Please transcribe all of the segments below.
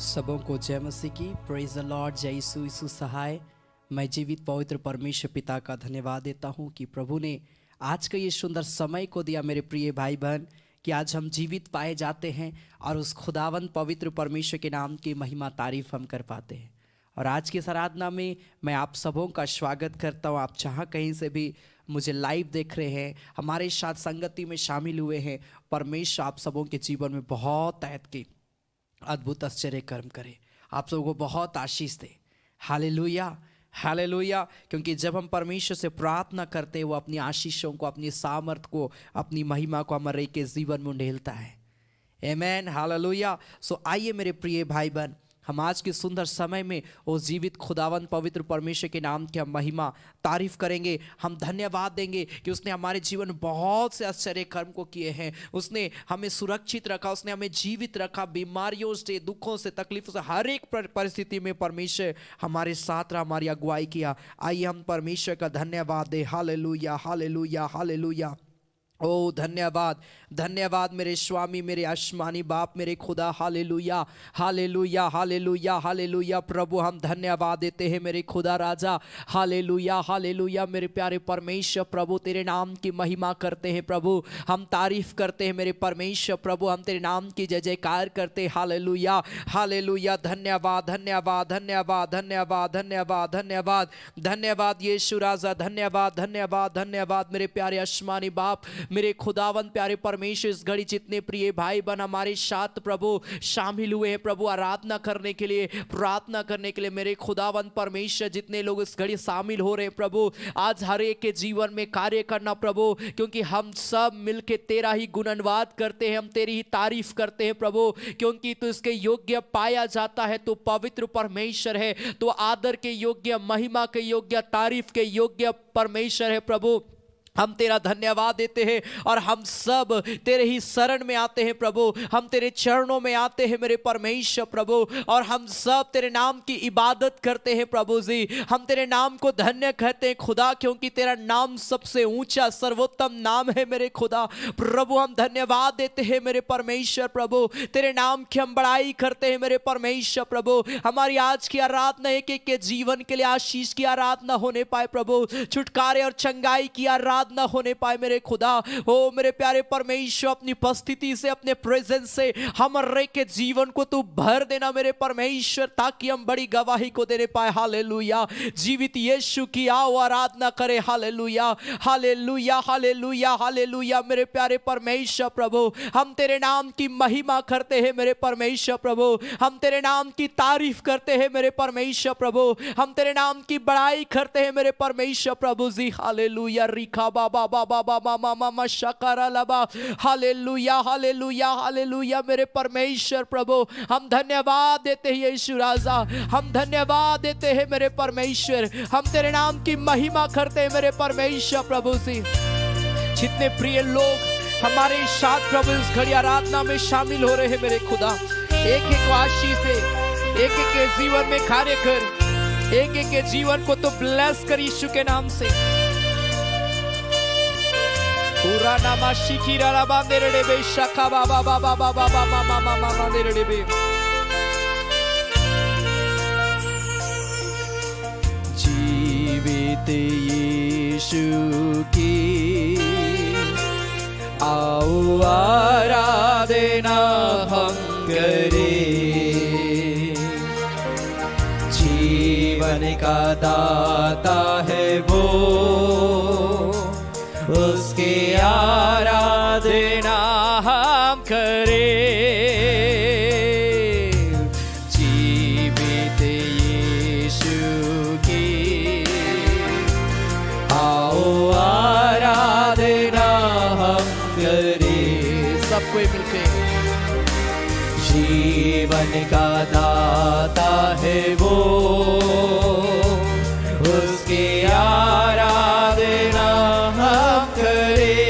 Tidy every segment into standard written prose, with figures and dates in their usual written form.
सबों को जय मसीह की। Praise the Lord. जय यीशु, यीशु सहाय। मैं जीवित पवित्र परमेश्वर पिता का धन्यवाद देता हूँ कि प्रभु ने आज का ये सुंदर समय को दिया मेरे प्रिय भाई बहन, कि आज हम जीवित पाए जाते हैं और उस खुदावंत पवित्र परमेश्वर के नाम की महिमा तारीफ हम कर पाते हैं। और आज की इस आराधना में मैं आप सबों का स्वागत करता हूँ। आप जहाँ कहीं से भी मुझे लाइव देख रहे हैं, हमारे साथ संगति में शामिल हुए हैं, परमेश्वर आप सबों के जीवन में बहुत तहत की अद्भुत आश्चर्य कर्म करे, आप सबको बहुत आशीष दे। Hallelujah, hallelujah. क्योंकि जब हम परमेश्वर से प्रार्थना करते हैं, वो अपनी आशीषों को, अपनी सामर्थ को, अपनी महिमा को हमारे के जीवन में ढेलता है। आमेन, हालेलुया। सो आइए मेरे प्रिय भाई बहन, हम आज के सुंदर समय में वो जीवित खुदावंत पवित्र परमेश्वर के नाम की हम महिमा तारीफ करेंगे। हम धन्यवाद देंगे कि उसने हमारे जीवन में बहुत से आश्चर्य कर्म को किए हैं। उसने हमें सुरक्षित रखा, उसने हमें जीवित रखा। बीमारियों से, दुखों से, तकलीफों से, हर एक परिस्थिति में परमेश्वर हमारे साथ रहा, हमारी अगुवाई किया। आइए हम परमेश्वर का धन्यवाद दे। Hallelujah, hallelujah, hallelujah. ओ धन्यवाद, धन्यवाद मेरे स्वामी, मेरे आसमानी बाप, मेरे खुदा। Hallelujah, hallelujah, hallelujah, hallelujah. प्रभु हम धन्यवाद देते हैं मेरे खुदा राजा। Hallelujah, hallelujah. मेरे प्यारे परमेश्वर प्रभु, तेरे नाम की महिमा करते हैं प्रभु, हम तारीफ करते हैं मेरे परमेश्वर प्रभु, हम तेरे नाम की जय जयकार करते हैं। Hallelujah, hallelujah. धन्यवाद, धन्यवाद, धन्यवाद, धन्यवाद, धन्यवाद, धन्यवाद, धन्यवाद यीशु राजा। धन्यवाद, धन्यवाद, धन्यवाद मेरे प्यारे आसमानी बाप, मेरे खुदावंत प्यारे परमेश्वर। इस घड़ी जितने प्रिय भाई बहन हमारे साथ प्रभु शामिल हुए हैं प्रभु, आराधना करने के लिए, प्रार्थना करने के लिए, मेरे खुदावंत परमेश्वर जितने लोग इस घड़ी शामिल हो रहे हैं प्रभु, आज हर एक के जीवन में कार्य करना प्रभु, क्योंकि हम सब मिलके तेरा ही गुणनवाद करते हैं, हम तेरी ही तारीफ करते हैं प्रभु, क्योंकि तू इसके योग्य पाया जाता है। तो पवित्र परमेश्वर है, तो आदर के योग्य, महिमा के योग्य, तारीफ के योग्य परमेश्वर है प्रभु। हम तेरा धन्यवाद देते हैं और हम सब तेरे ही शरण में आते हैं प्रभु, हम तेरे चरणों में आते हैं मेरे परमेश्वर प्रभु, और हम सब तेरे नाम की इबादत करते हैं प्रभु जी। हम तेरे नाम को धन्य कहते हैं खुदा, क्योंकि तेरा नाम सबसे ऊंचा सर्वोत्तम नाम है मेरे खुदा प्रभु। हम धन्यवाद देते हैं मेरे परमेश्वर प्रभु, तेरे नाम की हम बड़ाई करते हैं मेरे परमेश्वर प्रभु। हमारी आज की आराधना एक एक के जीवन के लिए आशीष की आराधना होने पाए प्रभु, छुटकारे और चंगाई की आराधना ना होने पाए मेरे खुदा। ओ मेरे प्यारे परमेश्वर, अपनी उपस्थिति से, अपने प्रेजेंस से हमारे के जीवन को तू भर देना मेरे परमेश्वर, ताकि हम बड़ी गवाही को देने पाए। हालेलुया। जीवित यीशु की आओ आराधना करें। Hallelujah, hallelujah, hallelujah, hallelujah. मेरे प्यारे परमेश्वर प्रभु, हम तेरे नाम की महिमा करते हैं मेरे परमेश्वर प्रभु, हम तेरे नाम की तारीफ करते हैं मेरे परमेश्वर प्रभु, हम तेरे नाम की बड़ाई करते हैं मेरे परमेश्वर प्रभु जी। हालेलुया। रिखा बाबा बाबा बाबा मामा शकारा लबा। Hallelujah, hallelujah, hallelujah. मेरे परमेश्वर प्रभु, हम धन्यवाद देते हैं यीशु राजा, हम धन्यवाद देते हैं मेरे परमेश्वर, हम तेरे नाम की महिमा करते हैं मेरे परमेश्वर प्रभु से। जितने प्रिय लोग हमारे साथ प्रभु इस घड़ी आराधना में शामिल हो रहे हैं मेरे खुदा, एक एक आशीष से, एक एक के जीवन में कार्य कर, एक एक के जीवन को तो ब्लेस कर यीशु के नाम से। पूरा नामा शिखिरा ला बांधे रे बे शका बाबा बाबा बाबा मामा मामा मामा दे रे बे। जीवित यीशु की आओ आराधना हम करें, जीवन का दाता है वो, उसके आराधना हम करें। जीवित यीशु की आओ आराधना हम करें। सब कोई मिलके। जीवन का दाता है वो, उसके आराधना हम करें।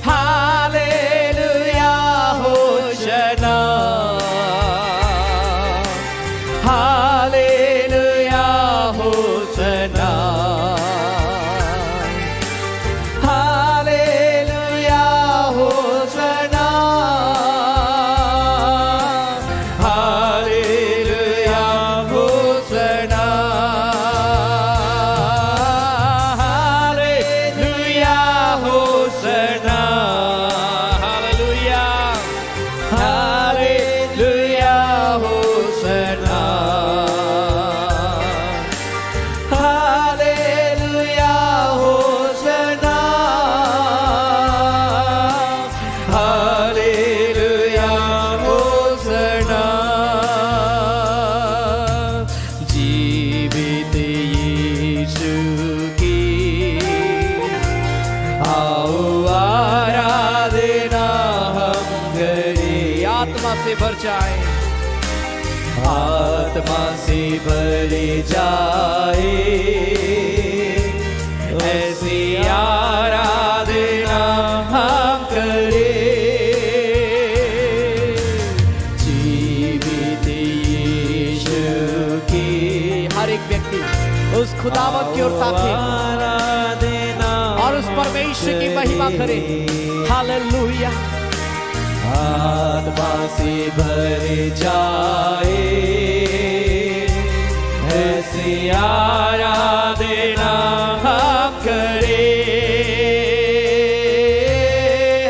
Hallelujah hosanna, hallelujah hosanna, hallelujah hosanna. भर जाए, आत्मा से भर जाए, ऐसी आराधना हम करें। जीवित यीशु की हर एक व्यक्ति उस खुदावंत की ओर ताके और उस परमेश्वर की महिमा करे। हालेलुया। आत्मा से भर जाए, ऐसी आराधना हम करें।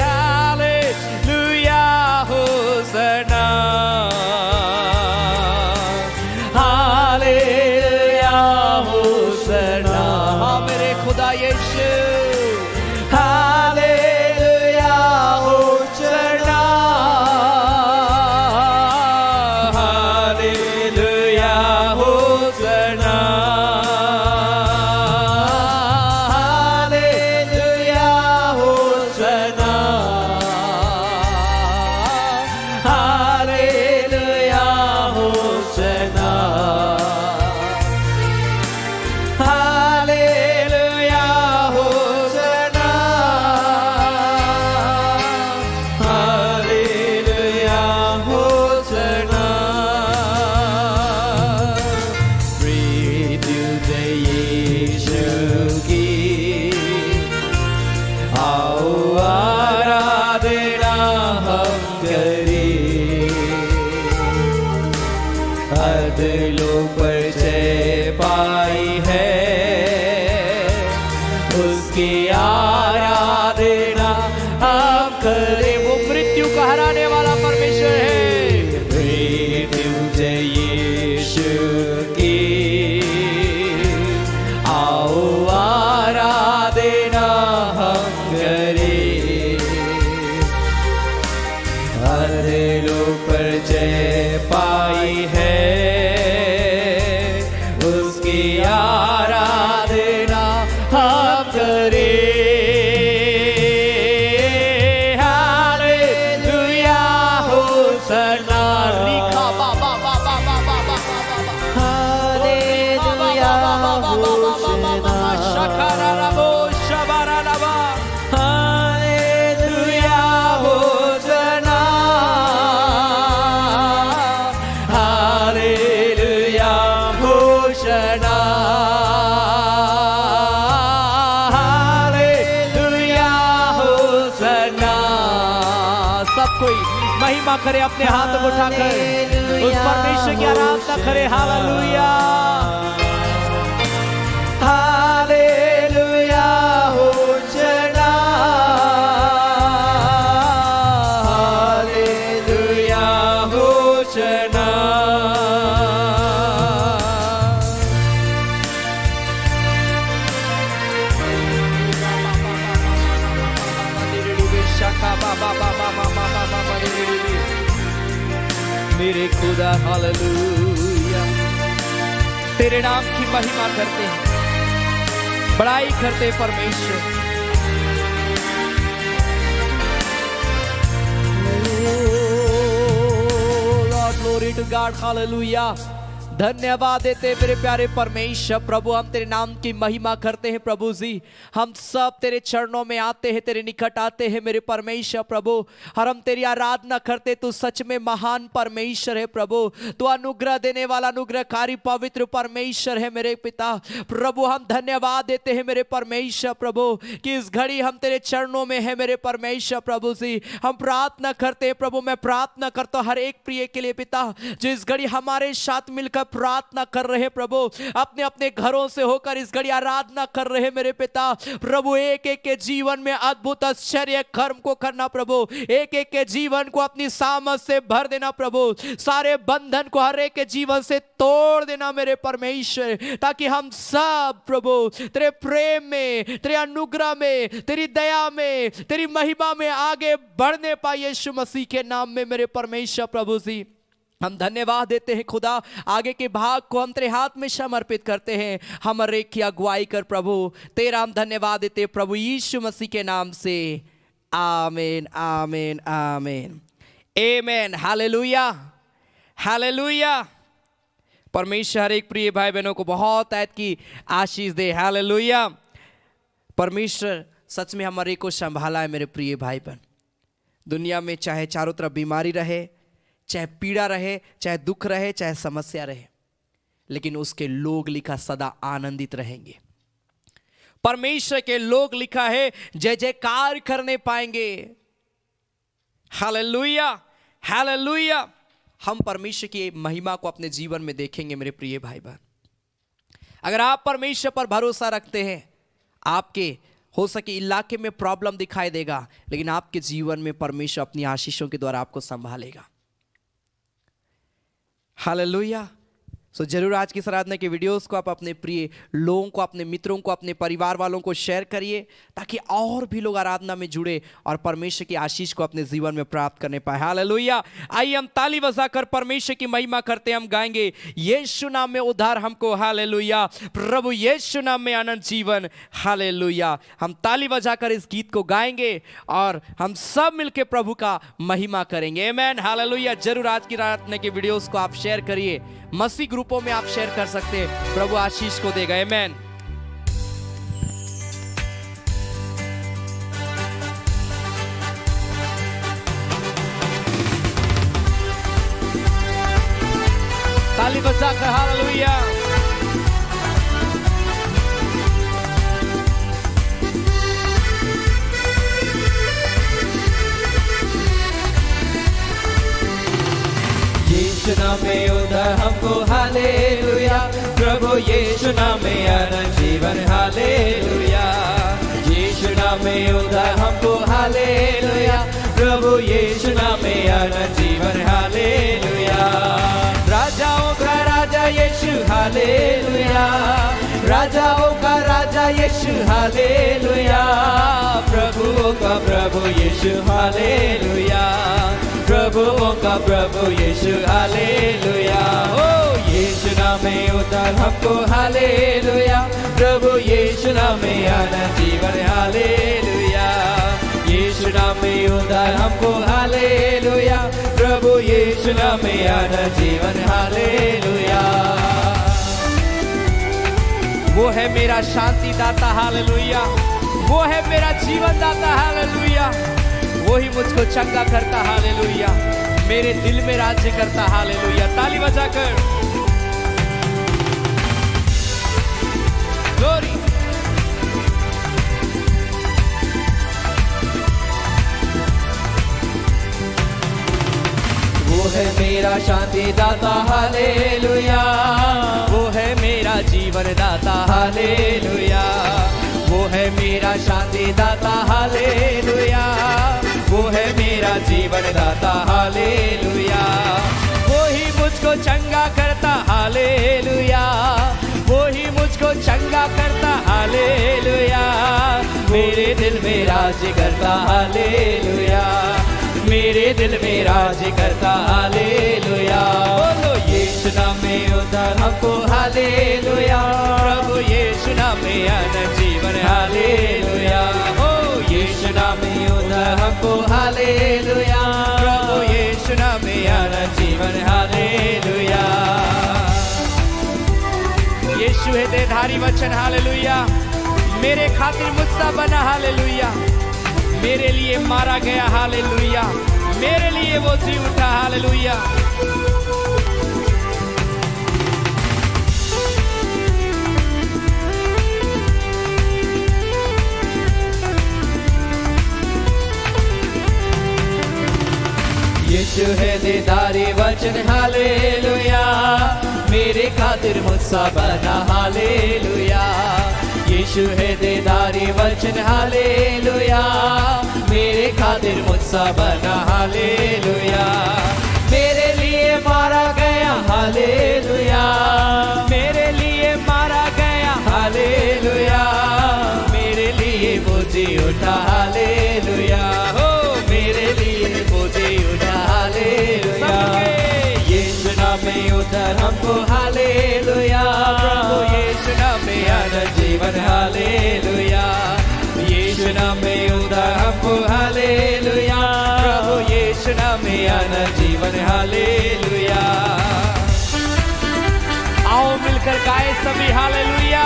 Hallelujah होसना, hallelujah होसना। हाँ मेरे खुदा यीशु, hallelujah होसना, hallelujah होसना, hallelujah होसना, hallelujah होसना, hallelujah होसना, hallelujah होसना। Mrityunjay यीशु की आओ आराधना हम करें। अदलों पर जय पाई है, उसकी आराधना हम करें। वो मृत्यु का हराने वाला परमेश्वर है। मृत्युंजय यीशु की आओ आराधना हम करें। अदलों पर जय पाई है, उसकी आराधना हम करें। हालेलुया होसना, लिखा बा बा बा बा बा बा बा बा बा। हालेलुया होसना, शकारा रबो शबारा रबा। Hallelujah होसना, hallelujah होसना, hallelujah होसना। सब कोई महिमा करे, अपने हाथ उठाकर उस परमेश्वर की आराधना करे। हालेलुया। Hallelujah होसना, hallelujah होसना। मेरे खुदा हालेलुया। तेरे नाम की महिमा करते हैं, बड़ाई करते हैं परमेश्वर। Lord, glory to God, hallelujah. धन्यवाद देते मेरे प्यारे परमेश्वर। प्रभु हम तेरे नाम की महिमा करते हैं प्रभु जी। हम सब तेरे चरणों में आते हैं, तेरे निकट आते हैं मेरे परमेश्वर प्रभु, और हम तेरी आराधना करते। तू सच में महान परमेश्वर है प्रभु। तू अनुग्रह देने वाला, अनुग्रहकारी पवित्र परमेश्वर है मेरे पिता प्रभु। हम धन्यवाद देते हैं मेरे परमेश्वर प्रभु कि इस घड़ी हम तेरे चरणों में है मेरे परमेश्वर प्रभु जी। हम प्रार्थना करते हैं प्रभु। मैं प्रार्थना करता हूँ हर एक प्रिय के लिए पिता, जो इस घड़ी हमारे साथ मिलकर प्रार्थना कर रहे प्रभु, अपने अपने घरों से होकर इस घड़ी आराधना कर रहे मेरे पिता प्रभु। एक एक के जीवन में अद्भुत आश्चर्य कर्म को करना प्रभु। एक एक के जीवन को अपनी सामर्थ से भर देना प्रभु। सारे बंधन को हर एक के जीवन से तोड़ देना मेरे परमेश्वर, ताकि हम सब प्रभु तेरे प्रेम में, तेरे अनुग्रह में, तेरी दया में, तेरी महिमा में आगे बढ़ने पाए यीशु मसीह के नाम में मेरे परमेश्वर प्रभु जी। हम धन्यवाद देते हैं खुदा। आगे के भाग को हम तेरे हाथ में समर्पित करते हैं। हमारे की अगुवाई कर प्रभु। तेरा हम धन्यवाद देते हैं प्रभु यीशु मसीह के नाम से। आमीन आमीन आमीन। आमेन, हालेलुया, हालेलुया। परमेश्वर हर एक प्रिय भाई बहनों को बहुत ऐत की आशीष दे, हालेलुया। परमेश्वर सच में हमारे को संभाला है मेरे प्रिय भाई बहन। दुनिया में चाहे चारों तरफ बीमारी रहे, चाहे पीड़ा रहे, चाहे दुख रहे, चाहे समस्या रहे, लेकिन उसके लोग लिखा सदा आनंदित रहेंगे। परमेश्वर के लोग लिखा है जय जयकार करने पाएंगे, हालेलुया, हालेलुया। हम परमेश्वर की महिमा को अपने जीवन में देखेंगे मेरे प्रिय भाई बहन। अगर आप परमेश्वर पर भरोसा रखते हैं, आपके हो सके इलाके में प्रॉब्लम दिखाई देगा, लेकिन आपके जीवन में परमेश्वर अपनी आशीषों के द्वारा आपको संभालेगा, हालेलुया। सो जरूर आज की इस आराधना के वीडियोस को आप अपने प्रिय लोगों को, अपने मित्रों को, अपने परिवार वालों को शेयर करिए, ताकि और भी लोग आराधना में जुड़े और परमेश्वर की आशीष को अपने जीवन में प्राप्त करने पाए, हालेलुया। आइए हम ताली बजाकर परमेश्वर की महिमा करते, हम गाएंगे यीशु नाम में उद्धार हमको, हालेलुया। प्रभु यीशु नाम में अनंत जीवन, हालेलुया। हम ताली बजाकर इस गीत को गाएंगे और हम सब मिलकर प्रभु का महिमा करेंगे, आमेन, हालेलुया। जरूर आज की आराधना के वीडियोस को आप शेयर करिए, मसीह ग्रुपों में आप शेयर कर सकते हैं। प्रभु आशीष को देगा, आमेन। ताली बजाकर हालेलुया। यीशु नाम में उद्धार हमको, हालेलुया। प्रभु यीशु नाम में अनंत जीवन, हालेलुया। यीशु नाम में उद्धार हमको, हालेलुया। प्रभु यीशु नाम में अनंत जीवन, हालेलुया। राजाओं का राजा यीशु, हालेलुया। राजाओं का राजा यीशु, हालेलुया। प्रभुओं का प्रभु यीशु, हालेलुया। प्रभुओं का प्रभु यीशु, हालेलुया। ओ यीशु नाम में उद्धार हमको, हालेलुया। प्रभु यीशु नाम में अनंत जीवन, हालेलुया। यीशु नाम में उद्धार हमको, हालेलुया। प्रभु यीशु नाम में अनंत जीवन, हालेलुया। वो है मेरा शांति दाता, हालेलुया। वो है मेरा जीवन दाता, हालेलुया। वही मुझको चंगा करता, हालेलुया। मेरे दिल में राज्य करता, हालेलुया। ताली बजाकर ग्लोरी। वो है मेरा शांति दाता, हालेलुया। वो है मेरा जीवन दाता, हालेलुया। वो है मेरा शांति दाता, हालेलुया। वो है मेरा जीवन दाता, हालेलुया। वो ही मुझको चंगा करता, हालेलुया। वो ही मुझको चंगा करता, हालेलुया। मेरे दिल में राज्य करता, हालेलुया। मेरे दिल में राज्य करता, हालेलुया। बोलो यीशु नाम में उद्धार हमको, हालेलुया। प्रभु यीशु नाम में अनंत जीवन, हालेलुया। ओ यीशु नाम में उद्धार हमको, हालेलुया। प्रभु यीशु नाम में अनंत जीवन, हालेलुया। यीशु है देधारी वचन, हालेलुया। मेरे खातिर मुझसा बना, हालेलुया। मेरे लिए मारा गया, हालेलुया। मेरे लिए वो जी उठा, हालेलुया। यीशु है देदारी वचन, हालेलुया। मेरे खातिर मुझसा बना, हालेलुया। यीशु है देदारी वचन, हालेलुया। मेरे खातिर मुझसा बना, हालेलुया। मेरे लिए मारा गया, हालेलुया। मेरे लिए मारा गया, हालेलुया। मेरे लिए मुझे उठा, हालेलुया। हो मेरे लिए मुझे उठा, हालेलुया। यीशु नाम में उद्धार हमको, हालेलुया। प्रभु यीशु नाम में अनंत जीवन, हालेलुया। यीशु नाम में उद्धार हमको, हालेलुया। प्रभु यीशु नाम में अनंत जीवन हालेलुया। आओ मिलकर गाए सभी हालेलुया,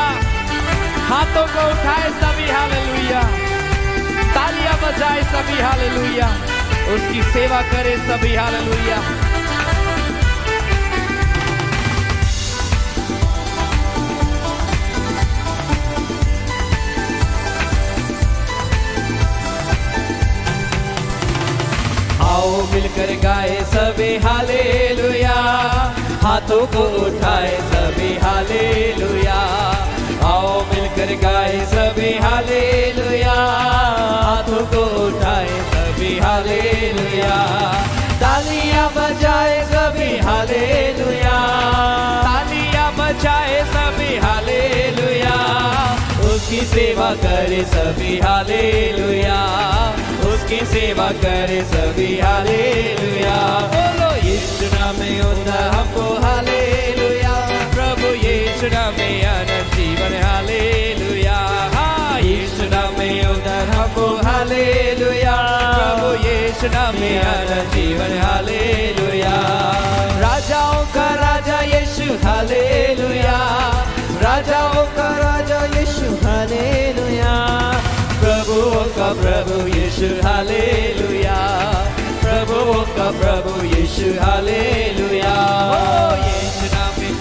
हाथों को उठाए सभी हालेलुया, तालियां बजाए सभी हालेलुया, उसकी सेवा करे सभी हालेलुया। आओ मिलकर गाए सभी हालेलुया, हाथों को उठाए सभी हालेलुया। आओ मिलकर गाए सभी हालेलुया, हाथों को उठाए सभी हालेलुया। तालियां बजाए सभी हालेलुया, तालियां बजाए सभी हालेलुया, उसकी सेवा करे सभी हालेलुया, उसकी सेवा करे सभी हालेलुया। बोलो यीशु नाम में होता हमको हालेलुया, प्रभु यीशु नाम में अनंत जीवन हालेलुया। हाँ, यीशु नाम में होता हमको हालेलुया, प्रभु यीशु नाम में अनंत जीवन हालेलुया। राजाओं का राजा यीशु हालेलुया, राजाओं का राजा यीशु हालेलुया, प्रभुओं का प्रभु यीशु हालेलुया, प्रभुओं का प्रभु यीशु हालेलुया। ओ यीशु नाम में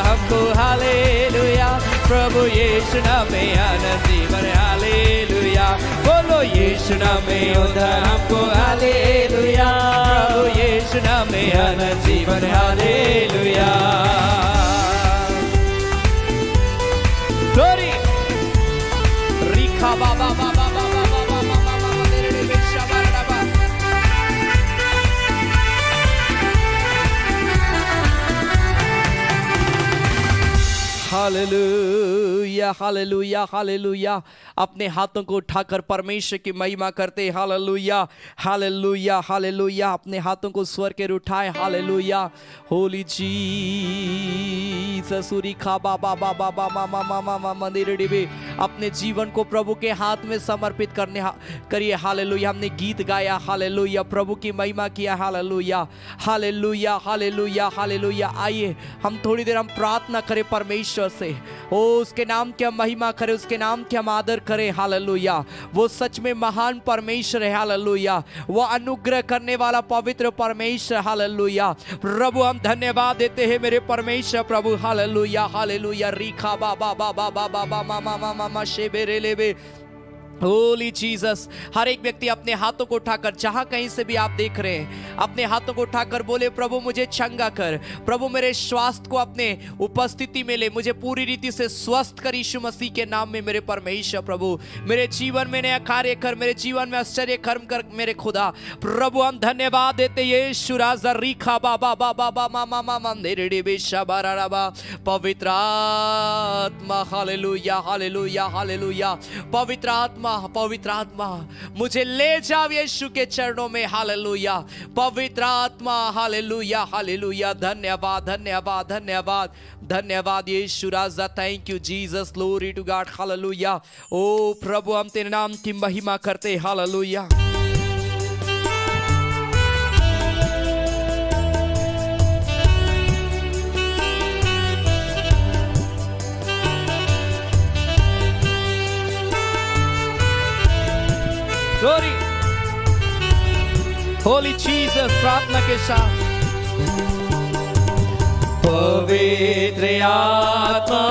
हमको हालेलुया, प्रभु यीशु नाम में अनंत जीवन हालेलुया। बोलो यीशु नाम में होता हमको हालेलुया, प्रभु यीशु नाम में अनंत जीवन hallelujah. Glory. Rika ba ba ba ba ba ba ba ba ba ba ba dere be shabara ba. Hallelujah hallelujah hallelujah. अपने हाथों को उठाकर परमेश्वर की महिमा करते हालेलुया हालेलुया हालेलुया। अपने हाथों को स्वर के उठाए हालेलुया। होली जीसस खा बा बा बा बा बा मा मा मा मा मा मंदिर डिबे। अपने जीवन को प्रभु के हाथ में समर्पित करने करिए हालेलुया। हमने गीत गाया हालेलुया, प्रभु की महिमा किया हालेलुया हालेलुया हालेलुया हालेलुया। आइए हम थोड़ी देर हम प्रार्थना करें परमेश्वर से। ओ उसके नाम की हम महिमा करें, उसके नाम की हम आदर करें हालेलुया। वो सच में महान परमेश्वर है हालेलुया। वो अनुग्रह करने वाला पवित्र परमेश्वर हालेलुया। प्रभु हम धन्यवाद देते हैं मेरे परमेश्वर प्रभु हालेलुया हालेलुया। रीखा बा बा बा बा बा बा बा मा मा मा मा मा शेबेरे लेबे। होली जीसस। हर एक व्यक्ति अपने हाथों को उठाकर, जहां कहीं से भी आप देख रहे हैं, अपने हाथों को उठाकर बोले प्रभु मुझे चंगा कर, प्रभु मेरे स्वास्थ्य को अपने उपस्थिति में ले, मुझे पूरी रीति से स्वस्थ कर यीशु मसीह के नाम में मेरे परमेश्वर प्रभु। मेरे जीवन में नया कार्य कर, मेरे जीवन में आश्चर्य कर्म कर मेरे खुदा। प्रभु हम धन्यवाद देते यीशु राजा रीखा बाबा बाबा बाबा मामा मंदिर बेशबराबा। पवित्र आत्मा हालेलुया हालेलुया हालेलुया। पवित्र आत्मा पवित्र आत्मा मुझे ले जाओ यीशु के चरणों में हालेलुया। पवित्र आत्मा हालेलुया हालेलुया। धन्यवाद धन्यवाद धन्यवाद धन्यवाद यीशु राजा। Thank you Jesus, glory to God hallelujah. ओ प्रभु हम तेरे नाम की महिमा करते हालेलुया। Glory. Holy Jesus, प्रार्थना के साथ। पवित्र आत्मा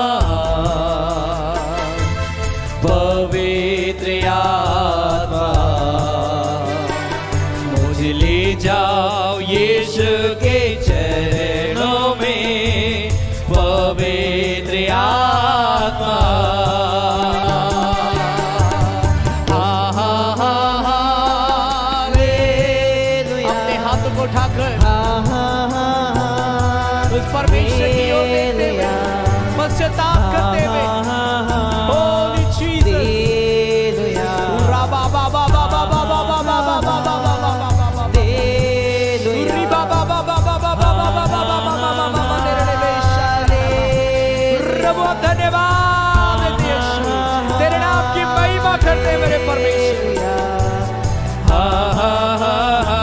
पवित्र आत्मा मुझे ले जाओ यीशु के चरणों में। पवित्र आत्मा उस परमेश्वर की ओर देखते हुए, पश्चाताप करते हुए। होली जीसस। राबा बाबा बाबा बाबा बाबा बाबा बाबा बाबा बाबा। री बाबा बाबा बाबा बाबा बाबा बाबा बाबा तेरे बेशाले। प्रभु धन्यवाद यीशु, तेरे नाम की महिमा करते मेरे परमेश्वर। हा हा हा हा।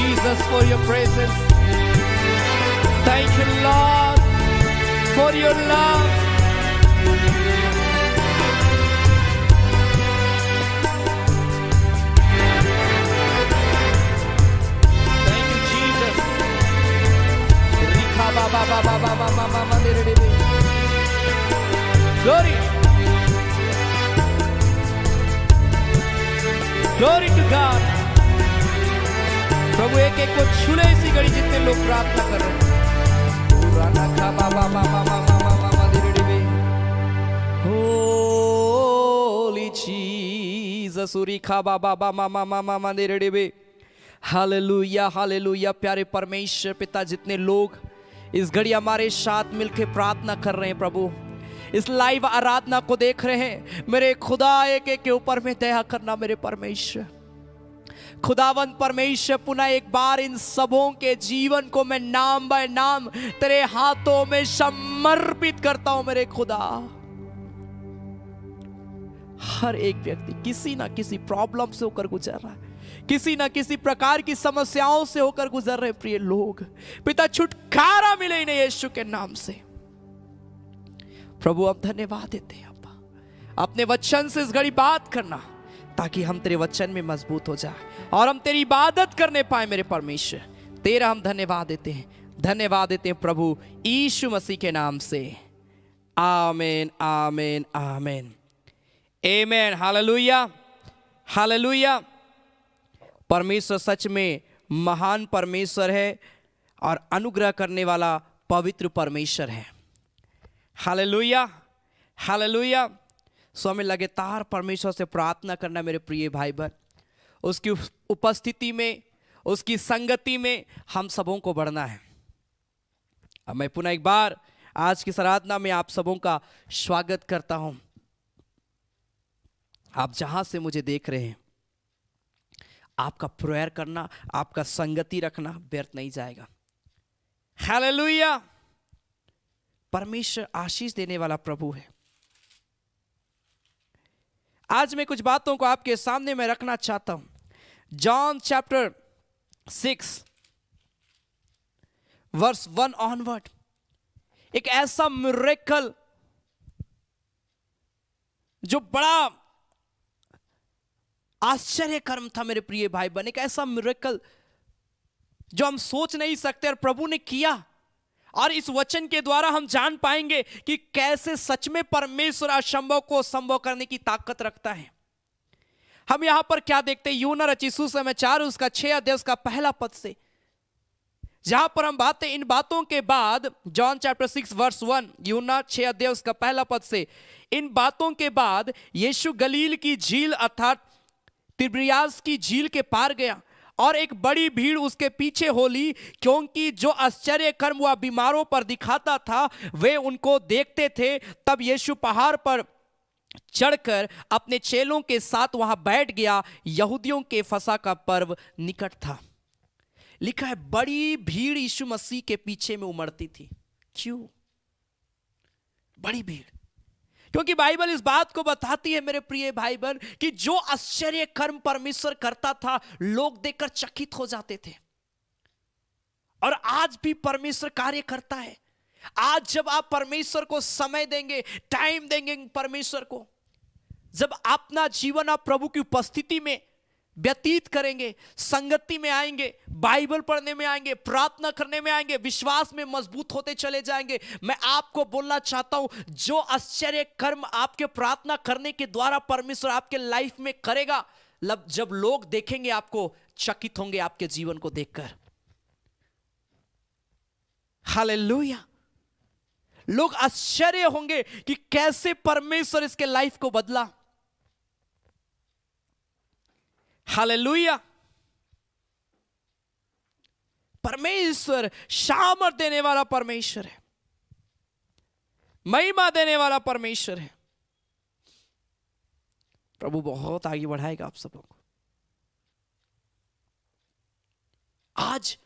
Jesus, for your presence. Thank you, Lord, for your love. Thank you, Jesus. Rika ba ba ba ba ba ba ba ba de de de. Glory. Glory to God. प्रभु एक एक को छूले इसी घड़ी जितने लोग प्रार्थना कर रहे हैं। Holy Jesus, hallelujah hallelujah. प्यारे परमेश्वर पिता, जितने लोग इस घड़ी हमारे साथ मिलकर प्रार्थना कर रहे हैं प्रभु, इस लाइव आराधना को देख रहे हैं, मेरे खुदा एक एक के ऊपर में दया करना मेरे परमेश्वर। खुदावंत परमेश्वर, पुनः एक बार इन सबों के जीवन को मैं नाम बाय नाम तेरे हाथों में समर्पित करता हूं मेरे खुदा। हर एक व्यक्ति किसी ना किसी प्रॉब्लम से होकर गुजर रहा है, किसी ना किसी प्रकार की समस्याओं से होकर गुजर रहे प्रिय लोग, पिता छुटकारा मिले इन्हें यीशु के नाम से। प्रभु अब धन्यवाद देते हैं अब्बा, अपने वचन से इस घड़ी बात करना ताकि हम तेरे वचन में मजबूत हो जाए और हम तेरी इबादत करने पाए मेरे परमेश्वर। तेरा हम धन्यवाद देते हैं, धन्यवाद देते हैं प्रभु यीशु मसीह के नाम से। आमीन आमीन आमीन आमीन। Hallelujah hallelujah. परमेश्वर सच में महान परमेश्वर है और अनुग्रह करने वाला पवित्र परमेश्वर है। Hallelujah hallelujah. सो हमें लगातार परमेश्वर से प्रार्थना करना मेरे प्रिय भाई बहन, उसकी उपस्थिति में, उसकी संगति में हम सबों को बढ़ना है। अब मैं पुनः एक बार आज की आराधना में आप सबों का स्वागत करता हूं। आप जहां से मुझे देख रहे हैं, आपका प्रेयर करना, आपका संगति रखना व्यर्थ नहीं जाएगा। हालेलुया। परमेश्वर आशीष देने वाला प्रभु है। आज मैं कुछ बातों को आपके सामने में रखना चाहता हूं। जॉन चैप्टर 6 वर्स 1 ऑनवर्ड, एक ऐसा मिरेकल जो बड़ा आश्चर्य कर्म था मेरे प्रिय भाई बहन, एक ऐसा मिरेकल जो हम सोच नहीं सकते और प्रभु ने किया। और इस वचन के द्वारा हम जान पाएंगे कि कैसे सच में परमेश्वर असंभव को संभव करने की ताकत रखता है। हम यहां पर क्या देखते हैं, यूहन्ना रचित सुसमाचार उसका 6 अध्याय उसका पहला पद से, जहां पर हम बातें इन बातों के बाद, जॉन चैप्टर 6 वर्स 1, यूहन्ना 6 अध्याय उसका पहला पद से, इन बातों के बाद यीशु गलील की झील अर्थात तिब्रियास की झील के पार गया और एक बड़ी भीड़ उसके पीछे हो ली, क्योंकि जो आश्चर्य कर्म वह बीमारों पर दिखाता था वे उनको देखते थे। तब यीशु पहाड़ पर चढ़कर अपने चेलों के साथ वहां बैठ गया। यहूदियों के फसह का पर्व निकट था। लिखा है बड़ी भीड़ यीशु मसीह के पीछे में उमड़ती थी। क्यों बड़ी भीड़? क्योंकि बाइबल इस बात को बताती है मेरे प्रिय भाई बहन कि जो आश्चर्य कर्म परमेश्वर करता था, लोग देखकर चकित हो जाते थे। और आज भी परमेश्वर कार्य करता है। आज जब आप परमेश्वर को समय देंगे, टाइम देंगे परमेश्वर को, जब अपना जीवन आप प्रभु की उपस्थिति में व्यतीत करेंगे, संगति में आएंगे, बाइबल पढ़ने में आएंगे, प्रार्थना करने में आएंगे, विश्वास में मजबूत होते चले जाएंगे। मैं आपको बोलना चाहता हूं, जो आश्चर्य कर्म आपके प्रार्थना करने के द्वारा परमेश्वर आपके लाइफ में करेगा, जब लोग देखेंगे आपको, चकित होंगे आपके जीवन को देखकर। हालेलुया। लोग आश्चर्य होंगे कि कैसे परमेश्वर इसके लाइफ को बदला। हालेलुया। परमेश्वर सामर्थ देने वाला परमेश्वर है, महिमा देने वाला परमेश्वर है। प्रभु बहुत आगे बढ़ाएगा आप सबों को। आज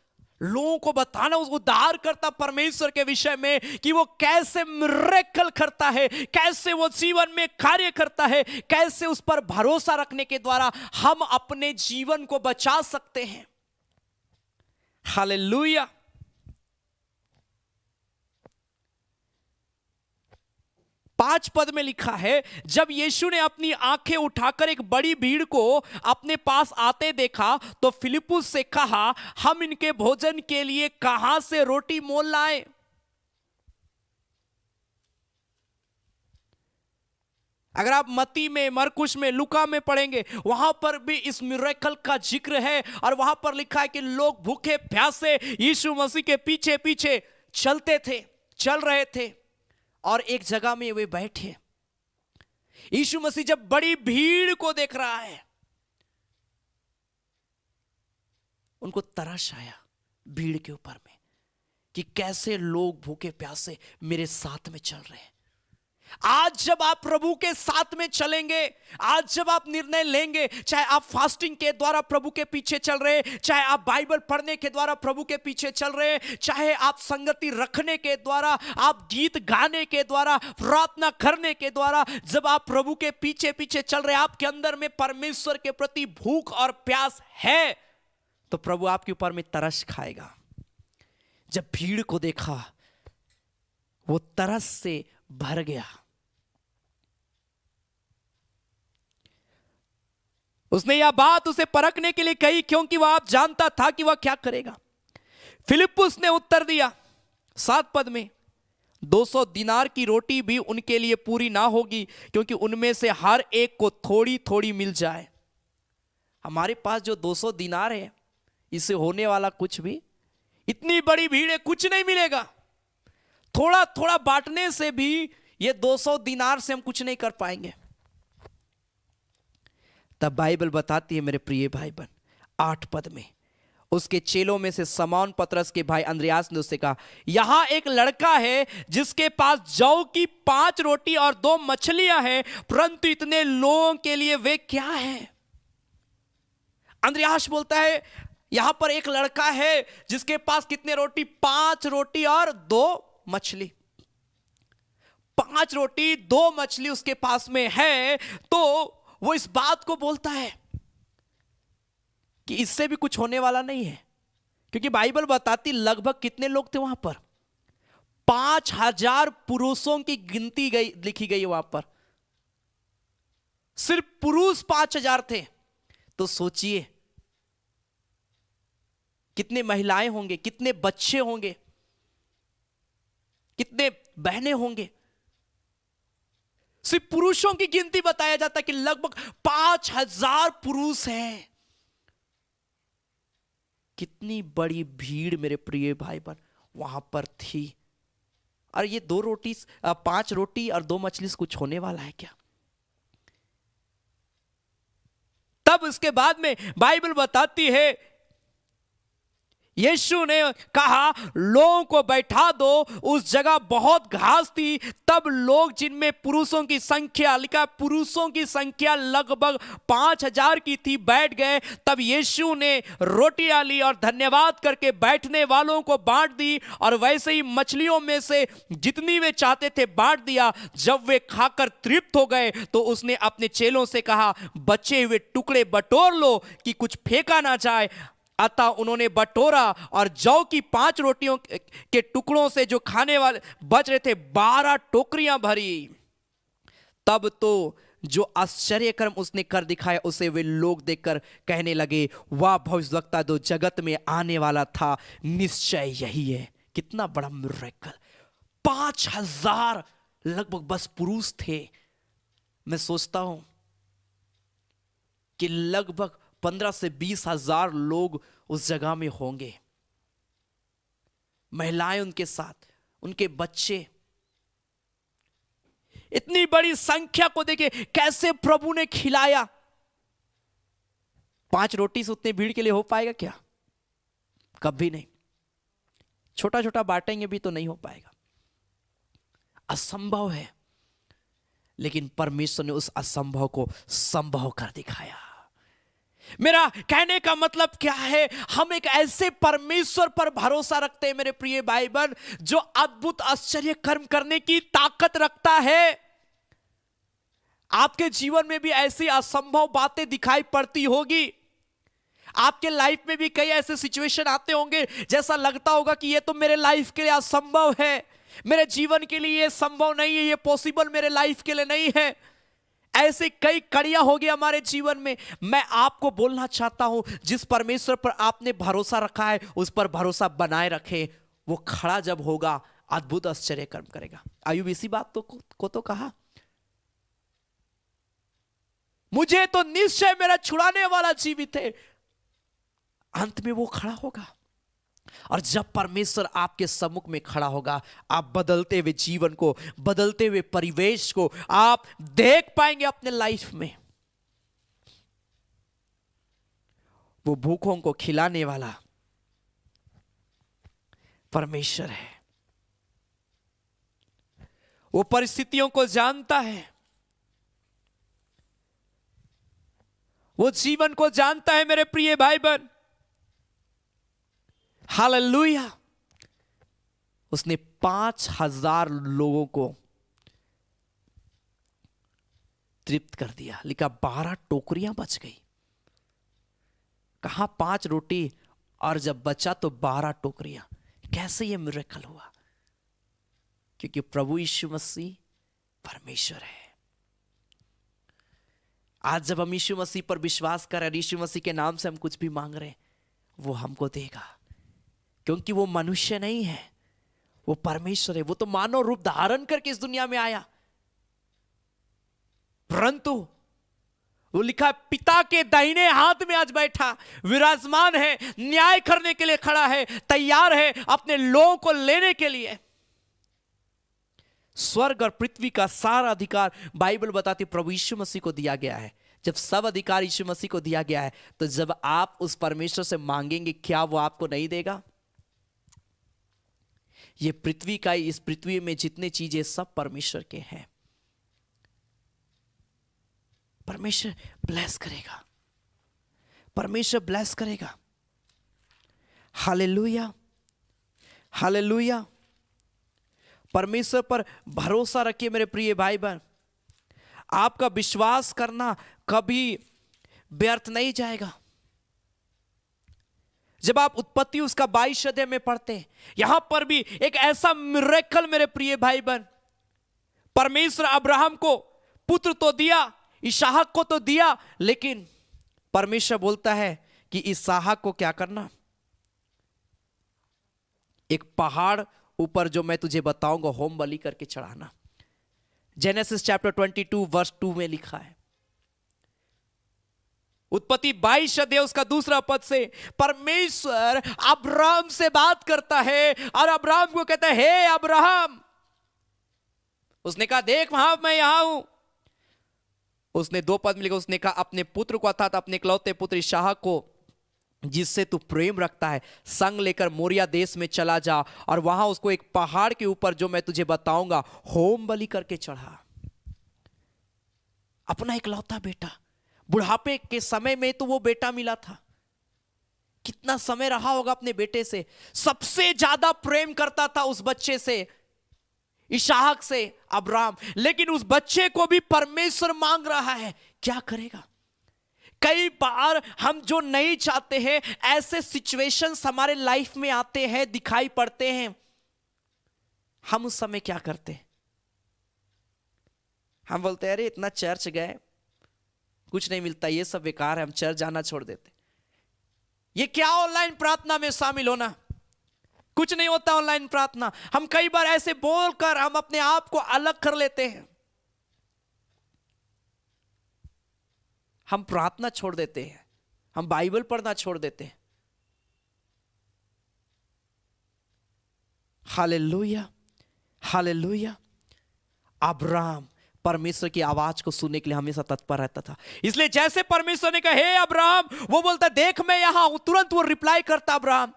लोगों को बताना उस उद्धार करता परमेश्वर के विषय में कि वो कैसे मिरेकल करता है, कैसे वो जीवन में कार्य करता है, कैसे उस पर भरोसा रखने के द्वारा हम अपने जीवन को बचा सकते हैं। हालेलुया। पांच पद में लिखा है, जब यीशु ने अपनी आंखें उठाकर एक बड़ी भीड़ को अपने पास आते देखा तो फिलिप्पुस से कहा, हम इनके भोजन के लिए कहां से रोटी मोल लाएं? अगर आप मत्ती में, मरकुश में, लुका में पढ़ेंगे, वहां पर भी इस मिरेकल का जिक्र है और वहां पर लिखा है कि लोग भूखे प्यासे यीशु मसीह के पीछे पीछे चल रहे थे और एक जगह में वे बैठे। यीशु मसीह जब बड़ी भीड़ को देख रहा है, उनको तरस आया भीड़ के ऊपर में कि कैसे लोग भूखे प्यासे मेरे साथ में चल रहे हैं। आज जब आप प्रभु के साथ में चलेंगे, आज जब आप निर्णय लेंगे, चाहे आप फास्टिंग के द्वारा प्रभु के पीछे चल रहे हैं, चाहे आप बाइबल पढ़ने के द्वारा प्रभु के पीछे चल रहे हैं, चाहे आप संगति रखने के द्वारा, आप गीत गाने के द्वारा, प्रार्थना करने के द्वारा, जब आप प्रभु के पीछे पीछे चल रहे हैं, आपके अंदर में परमेश्वर के प्रति भूख और प्यास है, तो प्रभु आपके ऊपर में तरस खाएगा। जब भीड़ को देखा, वो तरस से भर गया। उसने यह बात उसे परखने के लिए कही, क्योंकि वह आप जानता था कि वह क्या करेगा। फिलिप्पुस ने उत्तर दिया, 7 पद में, 200 दिनार की रोटी भी उनके लिए पूरी ना होगी, क्योंकि उनमें से हर एक को थोड़ी थोड़ी मिल जाए। हमारे पास जो 200 दिनार है, इससे होने वाला कुछ भी, इतनी बड़ी भीड़ है, कुछ नहीं मिलेगा। थोड़ा थोड़ा बांटने से भी ये 200 दिनार से हम कुछ नहीं कर पाएंगे। तब बाइबल बताती है मेरे प्रिय भाई बहन, 8 पद में, उसके चेलों में से शमौन पतरस के भाई अंद्रयास ने उससे कहा, यहां एक लड़का है जिसके पास जौ की 5 रोटी और 2 मछलियां हैं, परंतु इतने लोगों के लिए वे क्या है? अंद्रयास बोलता है, यहां पर एक लड़का है जिसके पास कितने रोटी? 5 रोटी और 2 मछली। 5 रोटी 2 मछली उसके पास में है, तो वो इस बात को बोलता है कि इससे भी कुछ होने वाला नहीं है, क्योंकि बाइबल बताती लगभग कितने लोग थे वहां पर? 5000 पुरुषों की गिनती लिखी गई वहां पर, सिर्फ पुरुष 5000 थे। तो सोचिए कितने महिलाएं होंगे, कितने बच्चे होंगे, कितने बहनें होंगे। सिर्फ पुरुषों की गिनती बताया जाता है कि लगभग 5000 पुरुष हैं। कितनी बड़ी भीड़ मेरे प्रिय भाई बहन वहां पर थी। और ये 5 रोटी और 2 मछली से कुछ होने वाला है क्या? तब इसके बाद में बाइबल बताती है, यीशु ने कहा, लोगों को बैठा दो। उस जगह बहुत घास थी। तब लोग, जिनमें पुरुषों की संख्या, लिखा पुरुषों की संख्या लगभग 5000 की थी, बैठ गए। तब यीशु ने रोटियां ली और धन्यवाद करके बैठने वालों को बांट दी, और वैसे ही मछलियों में से जितनी वे चाहते थे बांट दिया। जब वे खाकर तृप्त हो गए तो उसने अपने चेलों से कहा, बचे हुए टुकड़े बटोर लो कि कुछ फेंका ना जाए। अतः उन्होंने बटोरा और जौ की 5 रोटियों के टुकड़ों से जो खाने वाले बच रहे थे 12 टोकरियां भरी। तब तो जो आश्चर्य कर्म उसने कर दिखाया उसे वे लोग देखकर कहने लगे, वाह, भविष्यवक्ता जो जगत में आने वाला था निश्चय यही है। कितना बड़ा मिरेकल! 5000 लगभग बस पुरुष थे। मैं सोचता हूं कि लगभग 15 से 20 हजार लोग उस जगह में होंगे। महिलाएं उनके साथ, उनके बच्चे। इतनी बड़ी संख्या को देखिए कैसे प्रभु ने खिलाया। 5 रोटी से उतनी भीड़ के लिए हो पाएगा क्या? कभी नहीं। छोटा छोटा बांटेंगे भी तो नहीं हो पाएगा, असंभव है। लेकिन परमेश्वर ने उस असंभव को संभव कर दिखाया। मेरा कहने का मतलब क्या है? हम एक ऐसे परमेश्वर पर भरोसा रखते हैं मेरे प्रिय भाई बहन, जो अद्भुत आश्चर्य कर्म करने की ताकत रखता है। आपके जीवन में भी ऐसी असंभव बातें दिखाई पड़ती होगी। आपके लाइफ में भी कई ऐसे सिचुएशन आते होंगे जैसा लगता होगा कि ये तो मेरे लाइफ के लिए असंभव है, मेरे जीवन के लिए ये संभव नहीं है, ये पॉसिबल मेरे लाइफ के लिए नहीं है। ऐसे कई कड़ियां होगी हमारे जीवन में। मैं आपको बोलना चाहता हूं, जिस परमेश्वर पर आपने भरोसा रखा है उस पर भरोसा बनाए रखें। वो खड़ा जब होगा अद्भुत आश्चर्य कर्म करेगा। आयुब इसी बात को तो कहा, मुझे तो निश्चय मेरा छुड़ाने वाला जीवित है। अंत में वो खड़ा होगा, और जब परमेश्वर आपके सम्मुख में खड़ा होगा, आप बदलते हुए जीवन को, बदलते हुए परिवेश को आप देख पाएंगे अपने लाइफ में। वो भूखों को खिलाने वाला परमेश्वर है। वो परिस्थितियों को जानता है, वो जीवन को जानता है मेरे प्रिय भाई बहन। हालेलुया। उसने 5,000 लोगों को तृप्त कर दिया। लिखा 12 टोकरियां बच गई। कहां 5 रोटी और जब बचा तो 12 टोकरियां। कैसे ये मिरेकल हुआ? क्योंकि प्रभु यीशु मसीह परमेश्वर है। आज जब हम यीशु मसीह पर विश्वास कर रहे हैं, यीशु मसीह के नाम से हम कुछ भी मांग रहे हैं, वो हमको देगा, क्योंकि वो मनुष्य नहीं है, वो परमेश्वर है। वो तो मानव रूप धारण करके इस दुनिया में आया, परंतु वो लिखा है पिता के दाहिने हाथ में आज बैठा विराजमान है, न्याय करने के लिए खड़ा है, तैयार है अपने लोगों को लेने के लिए। स्वर्ग और पृथ्वी का सारा अधिकार बाइबल बताती प्रभु यीशु मसीह को दिया गया है। जब सब अधिकार यीशु मसीह को दिया गया है, तो जब आप उस परमेश्वर से मांगेंगे, क्या वो आपको नहीं देगा? ये पृथ्वी का, इस पृथ्वी में जितने चीजें सब परमेश्वर के हैं। परमेश्वर ब्लेस करेगा, परमेश्वर ब्लेस करेगा। Hallelujah, hallelujah. परमेश्वर पर भरोसा रखिए मेरे प्रिय भाई बहन। आपका विश्वास करना कभी व्यर्थ नहीं जाएगा। जब आप उत्पत्ति उसका 22 अध्याय में पढ़ते हैं, यहां पर भी एक ऐसा मिरेकल मेरे प्रिय भाई बहन, परमेश्वर अब्राहम को पुत्र तो दिया, इसहाक को तो दिया, लेकिन परमेश्वर बोलता है कि इसहाक को क्या करना? एक पहाड़ ऊपर जो मैं तुझे बताऊंगा होम बलि करके चढ़ाना। जेनेसिस चैप्टर 22 वर्स 2 में लिखा है। उत्पत्ति 22 अध्याय उसका दूसरा पद से परमेश्वर अब्राहम से बात करता है और अब्राहम को कहता है, हे अब्राहम। उसने कहा देख वहां मैं यहां हूं। उसने 2 पद में लिखा, उसने कहा अपने पुत्र को अर्थात अपने इकलौते पुत्र इसहाक को जिससे तू प्रेम रखता है संग लेकर मोरिया देश में चला जा और वहां उसको एक पहाड़ के ऊपर जो मैं तुझे बताऊंगा होम बलि करके चढ़ा। अपना इकलौता बेटा, बुढ़ापे के समय में तो वो बेटा मिला था। कितना समय रहा होगा अपने बेटे से, सबसे ज्यादा प्रेम करता था उस बच्चे से, इसहाक से अब्राहम। लेकिन उस बच्चे को भी परमेश्वर मांग रहा है, क्या करेगा? कई बार हम जो नहीं चाहते हैं, ऐसे सिचुएशंस हमारे लाइफ में आते हैं, दिखाई पड़ते हैं। हम उस समय क्या करते हैं? हम बोलते हैं अरे इतना चर्च गए, कुछ नहीं मिलता, ये सब बेकार है, हम चर्च जाना छोड़ देते। ये क्या ऑनलाइन प्रार्थना में शामिल होना, कुछ नहीं होता ऑनलाइन प्रार्थना। हम कई बार ऐसे बोलकर हम अपने आप को अलग कर लेते हैं। हम प्रार्थना छोड़ देते हैं, हम बाइबल पढ़ना छोड़ देते हैं। Hallelujah, hallelujah. अब्राहम परमेश्वर की आवाज को सुनने के लिए हमेशा तत्पर रहता था। इसलिए जैसे परमेश्वर ने कहा हे अब्राहम, वो बोलता देख मैं यहां हूं, तुरंत वो रिप्लाई करता अब्राहम।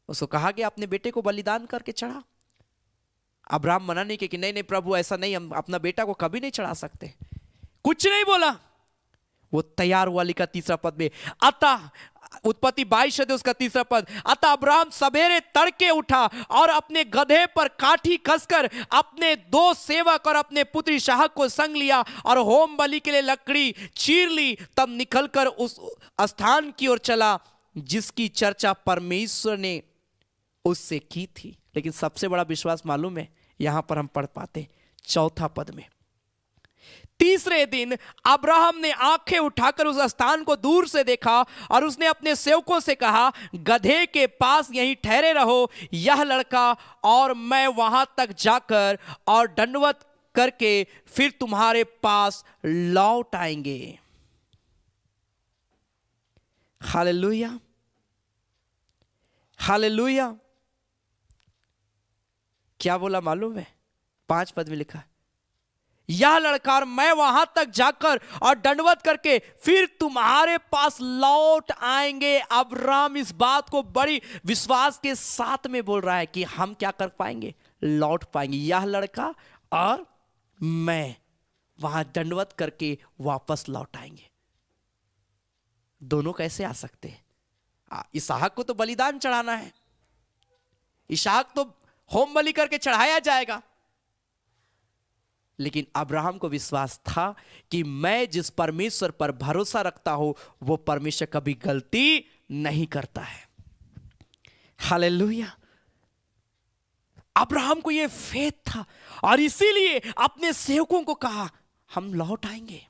उसको कहा गया अपने बेटे को बलिदान करके चढ़ा। अब्राहम मना नहीं किया कि नहीं नहीं प्रभु ऐसा नहीं, हम अपना बेटा को कभी नहीं चढ़ा सकते। कुछ नहीं बोला, वो तैयार हुआ। लिखा 3 पद में, अतः उत्पत्ति 22 अध्याय उसका 3 पद। अतः अब्राहम सवेरे तड़के उठा और अपने गधे पर काठी कसकर अपने 2 सेवक और अपने पुत्र इसहाक को संग लिया और होम बलि के लिए लकड़ी चीर ली। तब निकलकर उस स्थान की ओर चला जिसकी चर्चा परमेश्वर ने उससे की थी। लेकिन सबसे बड़ा विश्वास मालूम है, यहां पर हम पढ़ पाते 4 पद में, तीसरे दिन अब्राहम ने आंखें उठाकर उस स्थान को दूर से देखा और उसने अपने सेवकों से कहा, गधे के पास यहीं ठहरे रहो, यह लड़का और मैं वहां तक जाकर और दंडवत करके फिर तुम्हारे पास लौट आएंगे। Hallelujah, hallelujah. क्या बोला मालूम है? 5 पद में लिखा, यह लड़का और मैं वहां तक जाकर और दंडवत करके फिर तुम्हारे पास लौट आएंगे। अब्राहम इस बात को बड़ी विश्वास के साथ में बोल रहा है कि हम क्या कर पाएंगे? लौट पाएंगे। यह लड़का और मैं वहां दंडवत करके वापस लौट आएंगे। दोनों कैसे आ सकते हैं? इसहाक को तो बलिदान चढ़ाना है, इसहाक तो होम बलि करके चढ़ाया जाएगा। लेकिन अब्राहम को विश्वास था कि मैं जिस परमेश्वर पर भरोसा रखता हूं वो परमेश्वर कभी गलती नहीं करता है। हालेलुया। अब्राहम को यह फेथ था और इसीलिए अपने सेवकों को कहा, हम लौट आएंगे।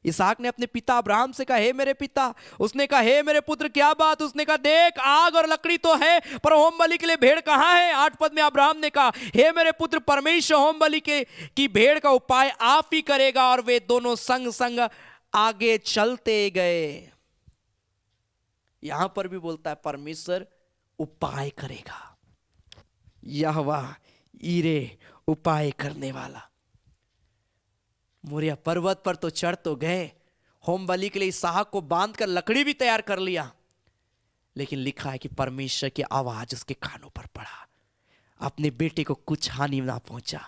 इसहाक ने अपने पिता अब्राहम से कहा, हे मेरे पिता। उसने कहा, हे मेरे पुत्र क्या बात? उसने कहा, देख आग और लकड़ी तो है पर होम बलि के लिए भेड़ कहां है? 8 पद में अब्राहम ने कहा, हे मेरे पुत्र, परमेश्वर होम बलि की भेड़ का उपाय आप ही करेगा। और वे दोनों संग संग आगे चलते गए। यहां पर भी बोलता है परमेश्वर उपाय करेगा। यहोवा ईरे उपाय करने वाला। मोरिया पर्वत पर तो चढ़ तो गए, होम बलि के लिए इसहाक को बांधकर लकड़ी भी तैयार कर लिया, लेकिन लिखा है कि परमेश्वर की आवाज उसके कानों पर पड़ा, अपने बेटे को कुछ हानि ना पहुंचा।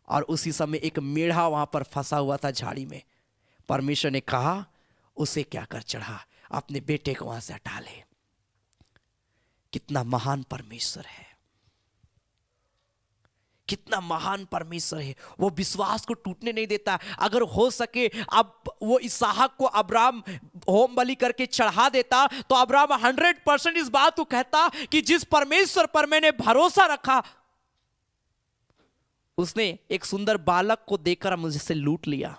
और उसी समय एक मेढ़ा वहां पर फंसा हुआ था झाड़ी में। परमेश्वर ने कहा, उसे क्या कर चढ़ा, अपने बेटे को वहां से हटा ले। कितना महान परमेश्वर है, कितना महान परमेश्वर है। वो विश्वास को टूटने नहीं देता। अगर हो सके अब वो इसहाक को अब्राहम होम बलि करके चढ़ा देता तो अब्राहम 100% इस बात को कहता कि जिस परमेश्वर पर मैंने भरोसा रखा उसने एक सुंदर बालक को देकर मुझसे लूट लिया।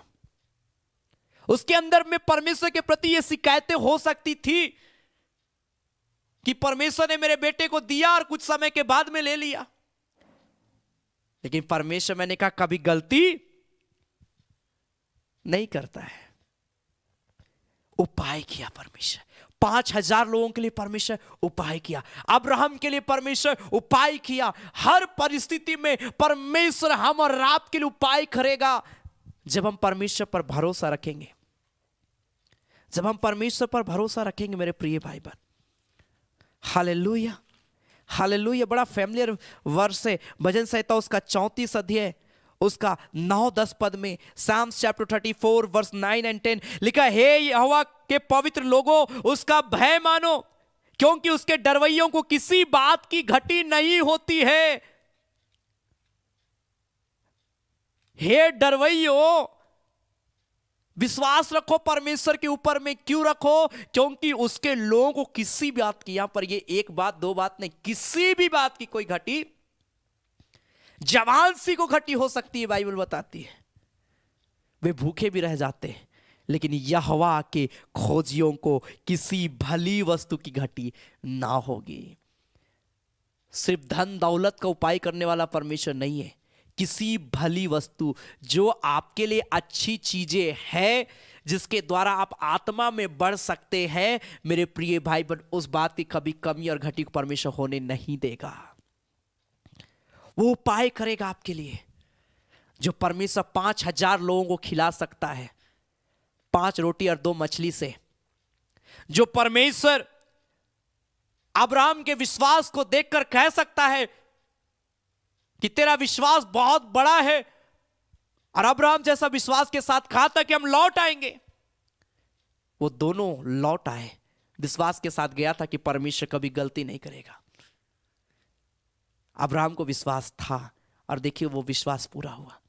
उसके अंदर में परमेश्वर के प्रति ये शिकायतें हो सकती थी कि परमेश्वर ने मेरे बेटे को दिया और कुछ समय के बाद में ले लिया। लेकिन परमेश्वर, मैंने कहा, कभी गलती नहीं करता है। उपाय किया परमेश्वर। 5000 लोगों के लिए परमेश्वर उपाय किया, अब्राहम के लिए परमेश्वर उपाय किया। हर परिस्थिति में परमेश्वर हम और आप के लिए उपाय करेगा जब हम परमेश्वर पर भरोसा रखेंगे। जब हम परमेश्वर पर भरोसा रखेंगे मेरे प्रिय भाई बहन। Hallelujah, hallelujah. बड़ा फैमिलियर वर्स है, भजन संहिता उसका 34 अध्याय उसका 9-10 पद में, साम्स चैप्टर 34 वर्स 9 और 10 लिखा, हे यहोवा के पवित्र लोगों, उसका भय मानो, क्योंकि उसके डरवैयों को किसी बात की घटी नहीं होती है। हे डरवैयों, विश्वास रखो परमेश्वर के ऊपर में। क्यों रखो? क्योंकि उसके लोगों को किसी बात की, यहां पर ये एक बात दो बात नहीं, किसी भी बात की कोई घटी, जवान सी को घटी हो सकती है, बाइबल बताती है। वे भूखे भी रह जाते हैं, लेकिन यहोवा के खोजियों को किसी भली वस्तु की घटी ना होगी। सिर्फ धन दौलत का उपाय करने वाला परमेश्वर नहीं है। किसी भली वस्तु जो आपके लिए अच्छी चीजें हैं, जिसके द्वारा आप आत्मा में बढ़ सकते हैं, मेरे प्रिय भाई बहन, उस बात की कभी कमी और घटी को परमेश्वर होने नहीं देगा। वो उपाय करेगा आपके लिए। जो परमेश्वर 5000 लोगों को खिला सकता है 5 रोटी और 2 मछली से, जो परमेश्वर अब्राहम के विश्वास को देखकर कह सकता है कि तेरा विश्वास बहुत बड़ा है, और अब्राहम जैसा विश्वास के साथ कहा था कि हम लौट आएंगे। वो दोनों लौट आए, विश्वास के साथ गया था कि परमेश्वर कभी गलती नहीं करेगा। अब्राहम को विश्वास था और देखिए वो विश्वास पूरा हुआ।